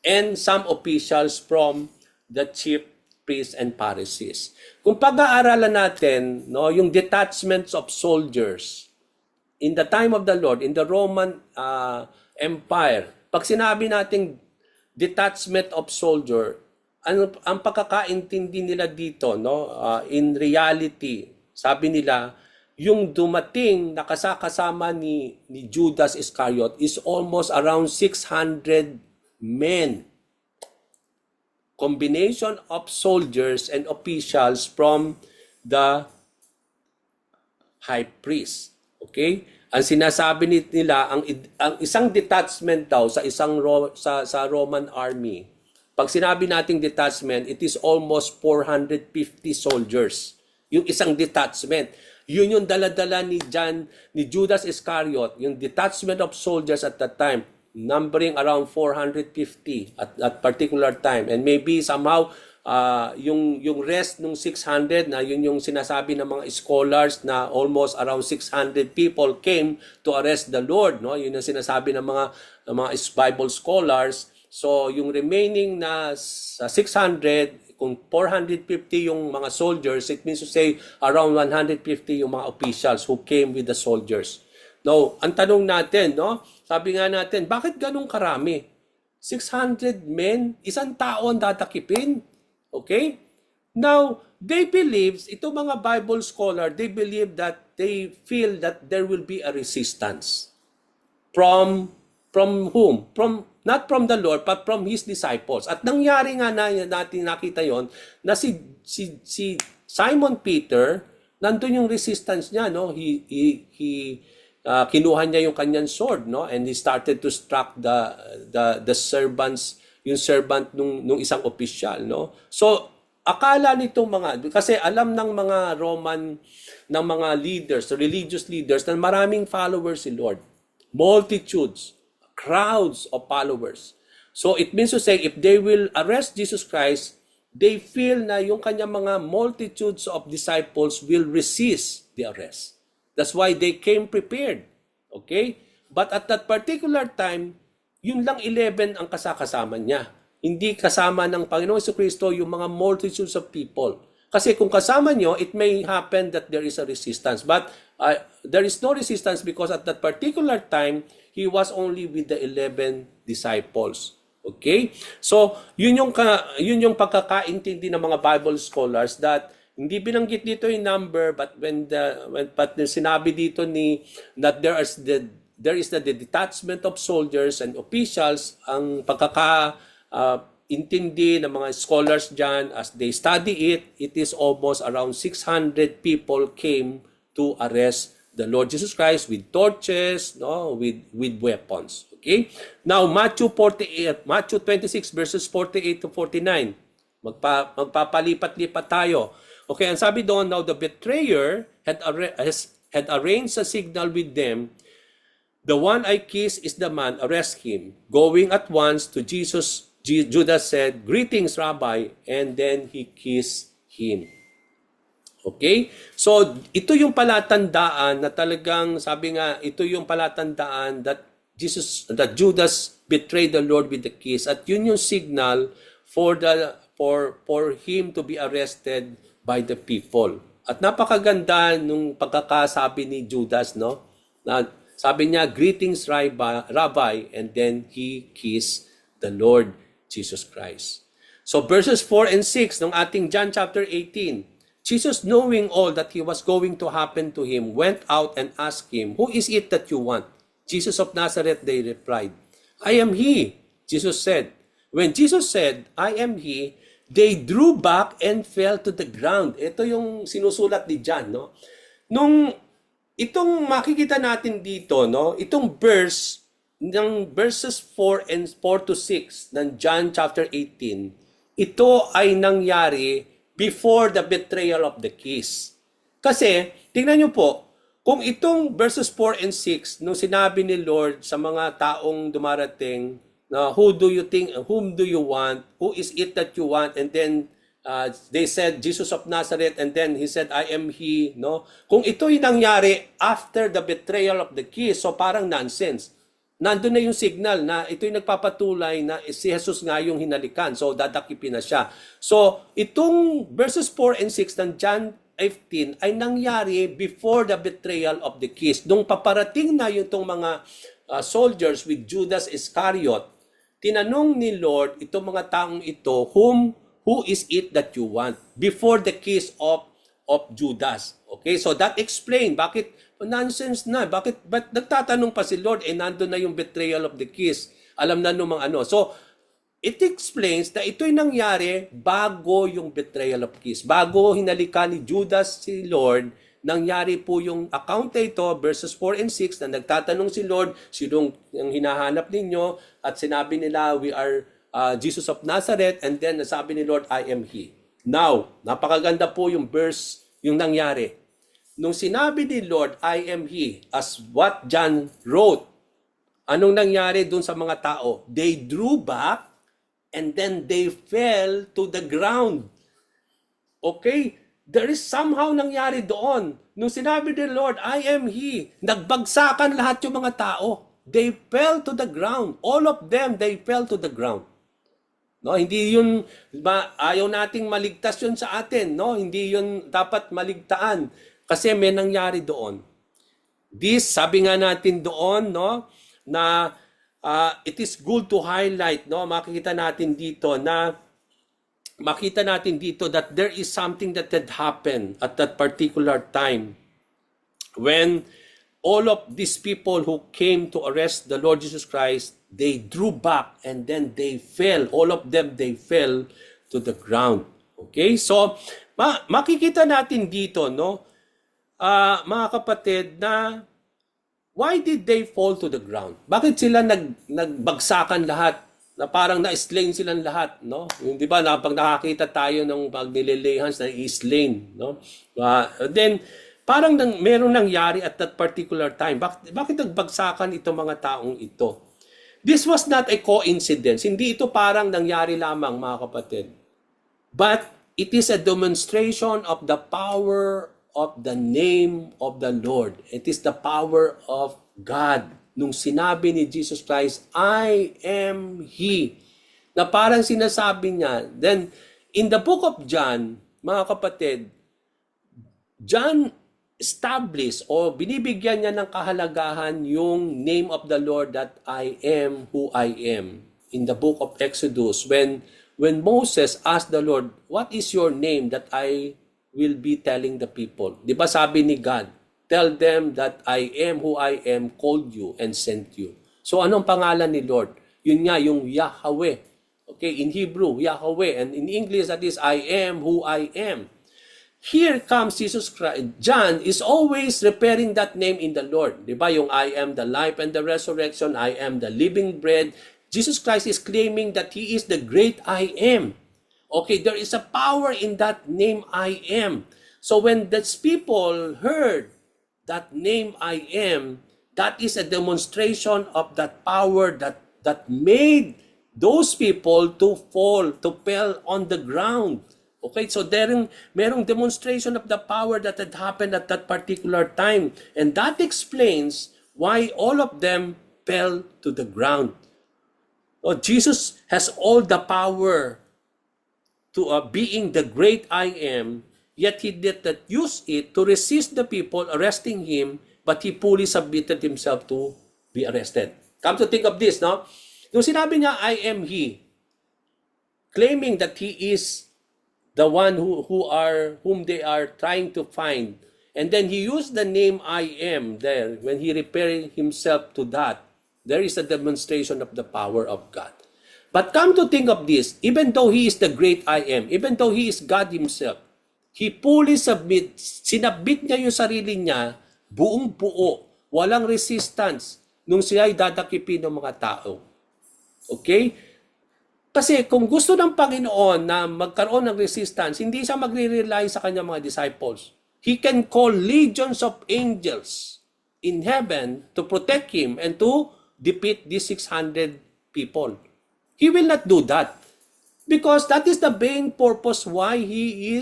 and some officials from the chief priests and Pharisees. Kung pag-aaralan natin, no, yung detachments of soldiers in the time of the Lord, in the Roman Empire, pag sinabi nating detachment of soldier, ang pagkakaintindi nila dito, no, in reality, sabi nila, yung dumating na kasama ni Judas Iscariot is almost around 600 men. Combination of soldiers and officials from the high priest. Okay? Ang sinasabi nila, ang isang detachment daw sa sa Roman army, pag sinabi nating detachment, it is almost 450 soldiers. Yung isang detachment. Yun yung dala-dala ni Judas Iscariot, yung detachment of soldiers at that time, numbering around 450 at that particular time. And maybe somehow, yung rest ng 600 na yun yung sinasabi ng mga scholars na almost around 600 people came to arrest the Lord. No? Yun yung sinasabi ng mga Bible scholars. So, yung remaining na 600, kung 450 yung mga soldiers, it means to say around 150 yung mga officials who came with the soldiers. Now, ang tanong natin, no? Sabi nga natin, bakit ganun karami? 600 men, isang tao ang tatakipin. Okay? Now, they believe, ito mga Bible scholar, they believe that they feel that there will be a resistance. From whom? Not from the Lord, but from His disciples. At nangyari nga natin nakita yon na si Simon Peter, nandun yung resistance niya, no? Kinuha niya yung kanyang sword, no, and he started to strike the servants, yung servant nung isang opisyal, no. So akala nitong kasi alam ng mga Roman, ng mga leaders, religious leaders, na maraming followers si Lord, multitudes, crowds of followers. So it means to say, if they will arrest Jesus Christ, they feel na yung kanyang mga multitudes of disciples will resist the arrest. That's why they came prepared. Okay? But at that particular time, yun lang 11 ang kasama niya. Hindi kasama ng Panginoon Jesucristo yung mga multitudes of people. Kasi kung kasama nyo, it may happen that there is a resistance. But there is no resistance because at that particular time, he was only with the 11 disciples. Okay? So, yun yung pagkakaintindi ng mga Bible scholars that hindi binanggit dito yung number, but when sinabi dito that there is the detachment of soldiers and officials, ang pagkakaintindi ng mga scholars dyan as they study it is almost around 600 people came to arrest the Lord Jesus Christ with torches, no, with weapons. Okay? Now Matthew 26 verses 48 to 49. Magpapalipat-lipat tayo. Okay, ang sabi doon, now the betrayer had arranged a signal with them. The one I kiss is the man, arrest him. Going at once to Jesus, Judas said, "Greetings, Rabbi," and then he kissed him. Okay? So, ito yung palatandaan na talagang, sabi nga, ito yung palatandaan that Judas betrayed the Lord with the kiss. At yun yung signal for him to be arrested by the people. At napakaganda nung pagkakasabi ni Judas, no? Na sabi niya, "Greetings, Rabbi," and then he kissed the Lord Jesus Christ. So verses 4 and 6 ng ating John chapter 18. Jesus, knowing all that he was going to happen to him, went out and asked him, "Who is it that you want?" "Jesus of Nazareth," they replied. "I am he," Jesus said. When Jesus said, "I am he," they drew back and fell to the ground. Ito yung sinusulat ni John, no? Nung itong makikita natin dito, no? Itong verse ng verses 4 and 4 to 6 ng John chapter 18, ito ay nangyari before the betrayal of the kiss. Kasi, tingnan nyo po, kung itong verses 4 and 6, nung sinabi ni Lord sa mga taong dumarating, na who do you think, whom do you want, who is it that you want, and then they said, Jesus of Nazareth, and then he said, I am he, no? Kung ito'y nangyari after the betrayal of the kiss, so parang nonsense. Nandun na yung signal na ito'y nagpapatuloy na si Jesus nga yung hinalikan. So, dadakipin na siya. So, itong verses 4 and 6 ng John 15 ay nangyari before the betrayal of the kiss. Nung paparating na yung mga soldiers with Judas Iscariot, tinanong ni Lord itong mga taong ito, who is it that you want? Before the kiss of Judas. Okay, so that explain bakit nonsense na. Ba't nagtatanong pa si Lord, nandun na yung betrayal of the kiss. Alam na nung mga ano. So, it explains na ito'y nangyari bago yung betrayal of kiss. Bago hinalikan ni Judas si Lord, nangyari po yung account na ito, verses 4 and 6, na nagtatanong si Lord, sinong yung hinahanap ninyo, at sinabi nila, we are Jesus of Nazareth, and then nasabi ni Lord, I am he. Now, napakaganda po yung verse, yung nangyari. Nung sinabi ni Lord, I am he, as what John wrote, anong nangyari dun sa mga tao? They drew back and then they fell to the ground. Okay? There is somehow nangyari doon. Nung sinabi ni Lord, I am he, nagbagsakan lahat yung mga tao. They fell to the ground. All of them, they fell to the ground. No, hindi yun, ayaw nating maligtas yun sa atin. No? Hindi yun dapat maligtaan. Kasi may nangyari doon. This, sabi nga natin doon, no, na it is good to highlight, no, makita natin dito that there is something that had happened at that particular time when all of these people who came to arrest the Lord Jesus Christ, they drew back and then they fell. All of them, they fell to the ground. Okay? So, makikita natin dito, no, mga kapatid, na why did they fall to the ground? Bakit sila nagbagsakan lahat? Na parang na-slain silang lahat, no? Yung, di ba, pag nakakita tayo ng pag nililehans na i-slain, no? Then, parang merong nangyari at that particular time. Bakit nagbagsakan itong mga taong ito? This was not a coincidence. Hindi ito parang nangyari lamang, mga kapatid. But it is a demonstration of the power of the name of the Lord. It is the power of God. Nung sinabi ni Jesus Christ, I am He. Na parang sinasabi niya. Then, in the book of John, mga kapatid, John established o binibigyan niya ng kahalagahan yung name of the Lord that I am who I am. In the book of Exodus, when Moses asked the Lord, what is your name that I will be telling the people? Di ba sabi ni God, tell them that I am who I am, called you and sent you. So anong pangalan ni Lord? Yun nga, yung Yahweh. Okay, in Hebrew, Yahweh. And in English, that is, I am who I am. Here comes Jesus Christ. John is always repairing that name in the Lord. Di ba? Yung I am the life and the resurrection, I am the living bread. Jesus Christ is claiming that He is the great I am. Okay, there is a power in that name I am. So when these people heard that name I am, that is a demonstration of that power that made those people to fall, to fell on the ground. Okay, so merong demonstration of the power that had happened at that particular time. And that explains why all of them fell to the ground. So Jesus has all the power to being the great I am, yet He did not use it to resist the people arresting Him, but He fully submitted Himself to be arrested. Come to think of this, no? Nung sinabi niya, I am He, claiming that He is the one whom they are trying to find. And then he used the name I am there. When he referring himself to that, there is a demonstration of the power of God. But come to think of this, even though he is the great I am, even though he is God himself, he fully sinabit niya yung sarili niya, buong buo, walang resistance, nung siya ay dadakipin ng mga tao. Okay? Kasi kung gusto ng Panginoon na magkaroon ng resistance, hindi siya magre-rely sa kanyang mga disciples. He can call legions of angels in heaven to protect him and to defeat these 600 people. He will not do that. Because that is the main purpose why he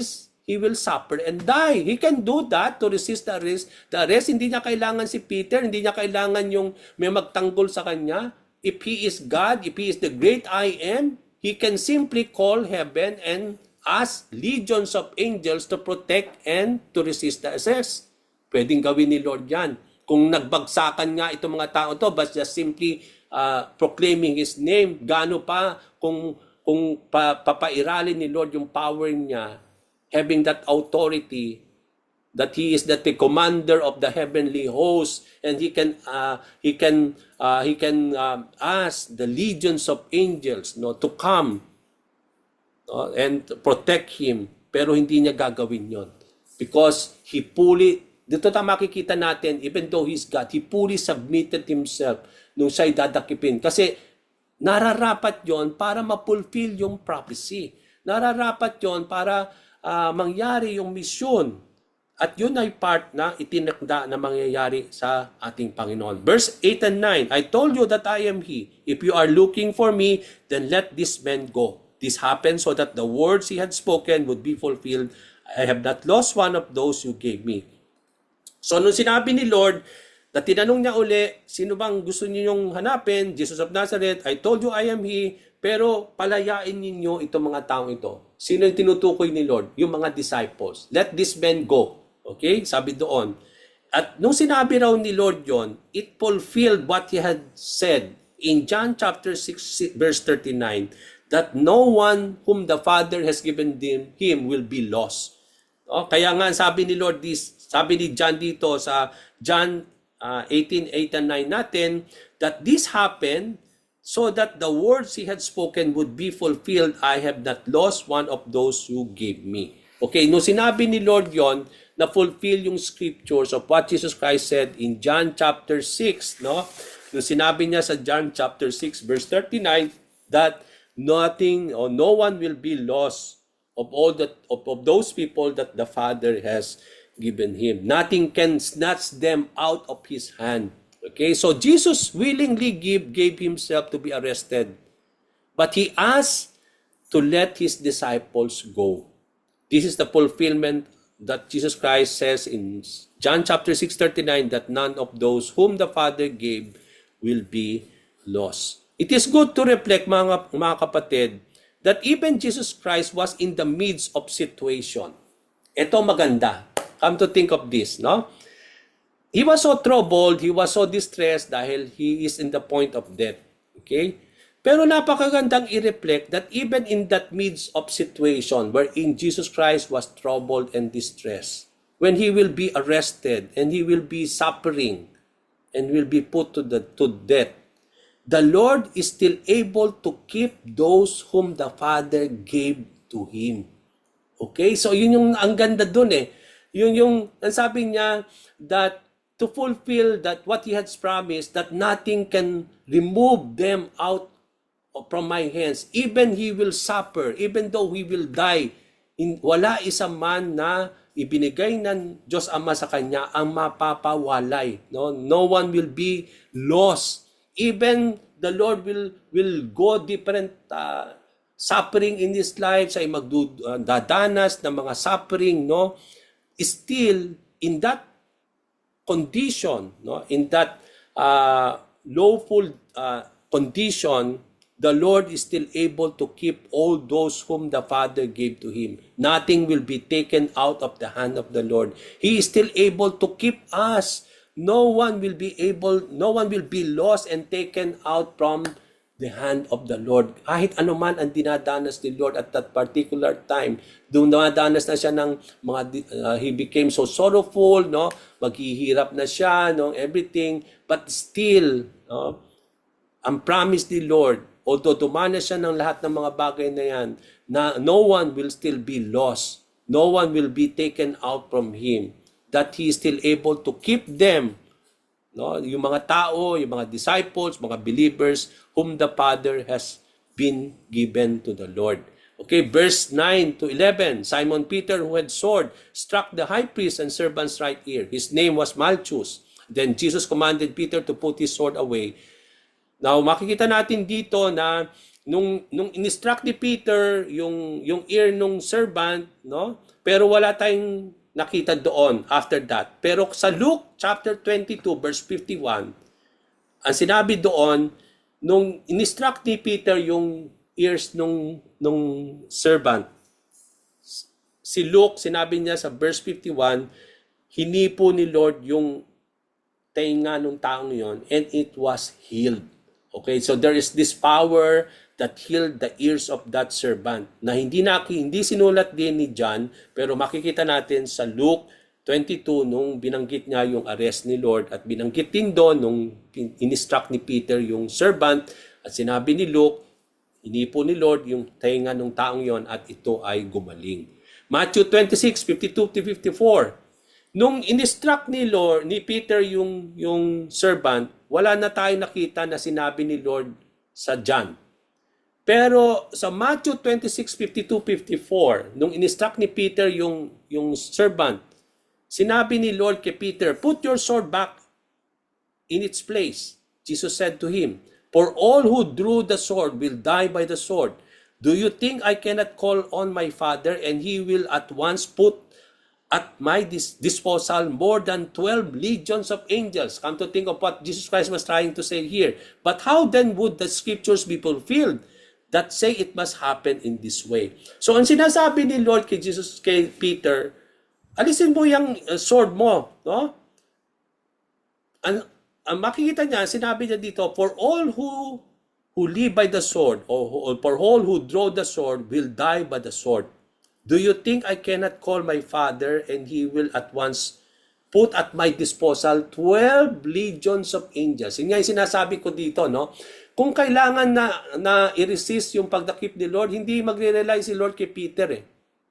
will suffer and die. He can do that to resist the arrest. The arrest, hindi niya kailangan si Peter, hindi niya kailangan yung may magtanggol sa kanya. If he is God, if he is the great I am, he can simply call heaven and ask legions of angels to protect and to resist the arrest. Pwedeng gawin ni Lord yan. Kung nagbagsakan nga itong mga tao to, but just simply proclaiming His name, gaano pa kung papairalin ni Lord yung power niya, having that authority, that He is the commander of the heavenly host, and He can ask the legions of angels, to come, and protect him. Pero hindi niya gagawin yon because he fully, dito tayo makikita natin, even though he's God, he fully submitted himself nung siya'y dadakipin. Kasi nararapat yon para ma-fulfill yung prophecy. Nararapat yon para mangyari yung mission. At yun ay part na itinakda na mangyayari sa ating Panginoon. Verse 8 and 9, I told you that I am He. If you are looking for me, then let this man go. This happened so that the words He had spoken would be fulfilled. I have not lost one of those you gave me. So nung sinabi ni Lord, na tinanong niya uli, sino bang gusto ninyong hanapin? Jesus of Nazareth, I told you I am He, pero palayain ninyo itong mga taong ito. Sino yung tinutukoy ni Lord? Yung mga disciples. Let this man go. Okay? Sabi doon. At nung sinabi raw ni Lord yon, it fulfilled what He had said in John chapter 6, verse 39, that no one whom the Father has given him will be lost. Kaya nga sabi ni Lord this, sabi ni John dito sa John 18:8 and 9 natin, that this happened so that the words He had spoken would be fulfilled. I have not lost one of those you gave me. Okay, nung sinabi ni Lord yon, na fulfill yung scriptures of what Jesus Christ said in John chapter 6, no? Nung sinabi niya sa John chapter 6 verse 39 that nothing or no one will be lost of all that of those people that the Father has given him. Nothing can snatch them out of His hand. Okay, so Jesus willingly gave Himself to be arrested, but He asked to let His disciples go. This is the fulfillment that Jesus Christ says in John chapter 6:39 that none of those whom the Father gave will be lost. It is good to reflect, mga kapatid, that even Jesus Christ was in the midst of situation. Ito maganda. Come to think of this, no? He was so troubled, he was so distressed dahil he is in the point of death. Okay? Pero napakagandang i-reflect that even in that midst of situation wherein Jesus Christ was troubled and distressed, when He will be arrested and He will be suffering and will be put to death, the Lord is still able to keep those whom the Father gave to Him. Okay? So yun yung ang ganda dun eh. Yun yung sabi niya that to fulfill that what He has promised, that nothing can remove them out from my hands. Even He will suffer, even though He will die, wala isa man na ibinigay ng Diyos Ama sa Kanya ang mapapawalay. No one will be lost. Even the Lord will go different suffering in His life, sa magdadanas ng mga suffering, no? Still in that condition, no, in that lawful condition, the Lord is still able to keep all those whom the Father gave to Him. Nothing will be taken out of the hand of the Lord. He is still able to keep us. No one will be lost and taken out from the hand of the Lord. Kahit ano man ang dinadanas ni Lord at that particular time, doon dumadanas na siya ng mga, he became so sorrowful, no? Maghihirap na siya, no? Everything, but still, no? Ang promise ni Lord, although dumanas siya ng lahat ng mga bagay na yan, na no one will still be lost. No one will be taken out from Him. That He is still able to keep them, no, yung mga tao, yung mga disciples, mga believers whom the Father has been given to the Lord. Okay, verse 9 to 11. Simon Peter, who had sword, struck the high priest and servant's right ear. His name was Malchus. Then Jesus commanded Peter to put his sword away. Now, makikita natin dito na nung in-instruct ni Peter yung ear nung servant, no? Pero wala tayong nakita doon after that. Pero sa Luke chapter 22 verse 51, ang sinabi doon, nung in-instruct ni Peter yung ears nung servant, si Luke, sinabi niya sa verse 51, hinipo ni Lord yung tenga nung taong yon and it was healed. Okay, so there is this power that healed the ears of that servant na hindi sinulat din ni John, pero makikita natin sa Luke 22 nung binanggit niya yung arrest ni Lord at binanggit din doon nung in-instruct ni Peter yung servant at sinabi ni Luke, hinipo ni Lord yung tenga ng taong yon at ito ay gumaling. Matthew 26:52-54. Nung in-instruct ni Peter yung servant, wala na tayong nakita na sinabi ni Lord sa John. Pero sa Matthew 26:52-54, nung in-instruct ni Peter yung servant, sinabi ni Lord kay Peter, put your sword back in its place. Jesus said to him, for all who drew the sword will die by the sword. Do you think I cannot call on my Father and He will at once put at my disposal more than 12 legions of angels? Come to think of what Jesus Christ was trying to say here. But how then would the scriptures be fulfilled that say it must happen in this way? So ang sinasabi ni Lord kay Peter, alisin mo yung sword mo, no? Ang makikita niya, sinabi niya dito, for all who live by the sword, or for all who draw the sword will die by the sword. Do you think I cannot call my Father and He will at once put at my disposal 12 legions of angels? Yun nga yung sinasabi ko dito, no? Kung kailangan na i-resist yung pagdakip ni Lord, hindi magre-rely si Lord kay Peter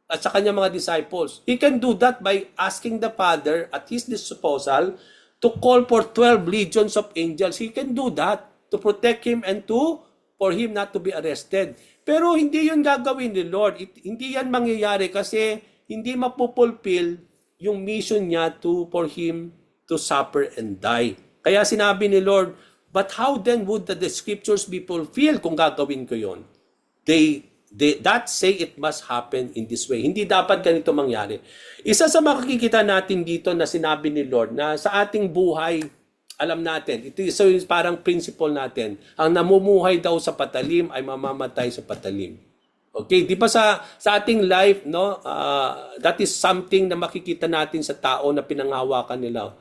at sa kanyang mga disciples. He can do that by asking the Father at His disposal to call for 12 legions of angels. He can do that to protect him and for him not to be arrested. Pero hindi yun gagawin ni Lord. Hindi yan mangyayari kasi hindi mapupulfill yung mission niya for him to suffer and die. Kaya sinabi ni Lord, but how then would the scriptures be fulfilled kung gagawin ko yun? That say it must happen in this way. Hindi dapat ganito mangyari. Isa sa makikita natin dito na sinabi ni Lord na sa ating buhay, alam natin, ito so parang principle natin, ang namumuhay daw sa patalim ay mamamatay sa patalim. Okay, di ba sa ating life, no? That is something na makikita natin sa tao na pinanghawakan nila.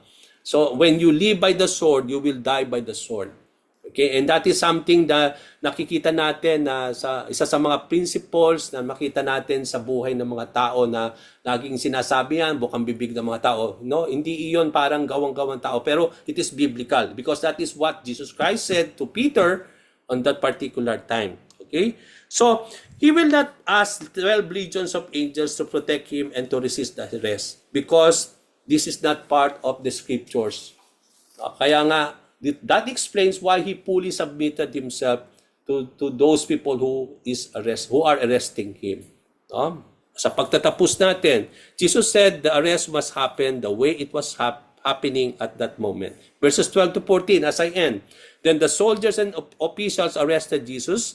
So when you live by the sword, you will die by the sword. Okay, and that is something na nakikita natin na isa sa mga principles na makita natin sa buhay ng mga tao na laging sinasabi yan, bukang bibig ng mga tao. No, hindi iyon parang gawang-gawang tao, pero it is biblical because that is what Jesus Christ said to Peter on that particular time. Okay? So, He will not ask 12 legions of angels to protect him and to resist the rest because this is not part of the scriptures. Kaya nga, that explains why He fully submitted Himself to those people who are arresting Him. Sa pagtatapos natin, Jesus said the arrest must happen the way it was happening at that moment. Verses 12 to 14, as I end. Then the soldiers and officials arrested Jesus.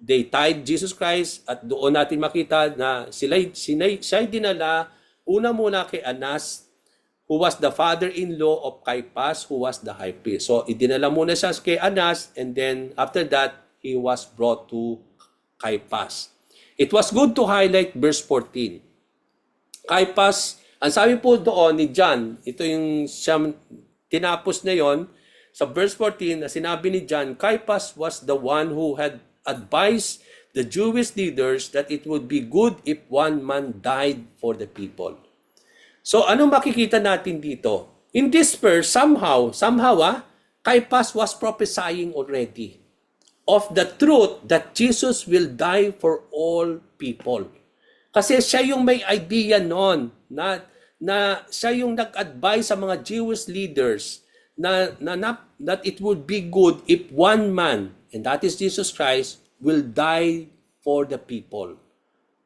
They tied Jesus Christ at doon natin makita na siya'y dinala una muna kay Anas, who was the father-in-law of Caiaphas, who was the high priest. So, idinala muna siya kay Anas, and then after that, he was brought to Caiaphas. It was good to highlight verse 14. Caiaphas, ang sabi po doon ni John, ito yung tinapos na yon, sa verse 14 na sinabi ni John, Caiaphas was the one who had advised the Jewish leaders that it would be good if one man died for the people. So anong makikita natin dito? In this verse, somehow, Caiaphas was prophesying already of the truth that Jesus will die for all people. Kasi siya yung may idea noon na siya yung nag-advise sa mga Jewish leaders that it would be good if one man, and that is Jesus Christ, will die for the people.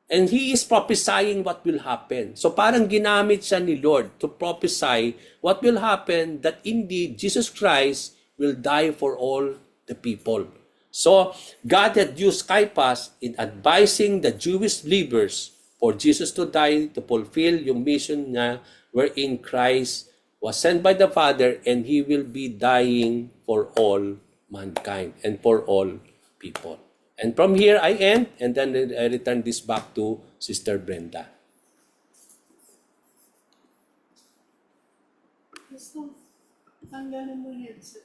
And he is prophesying what will happen. So parang ginamit siya ni Lord to prophesy what will happen, that indeed Jesus Christ will die for all the people. So God had used Caiaphas in advising the Jewish believers for Jesus to die to fulfill yung mission niya wherein Christ was sent by the Father and He will be dying for all mankind and for all people. And from here I end, and then I return this back to Sister Brenda. Gusto, tanggalin mo yung headset.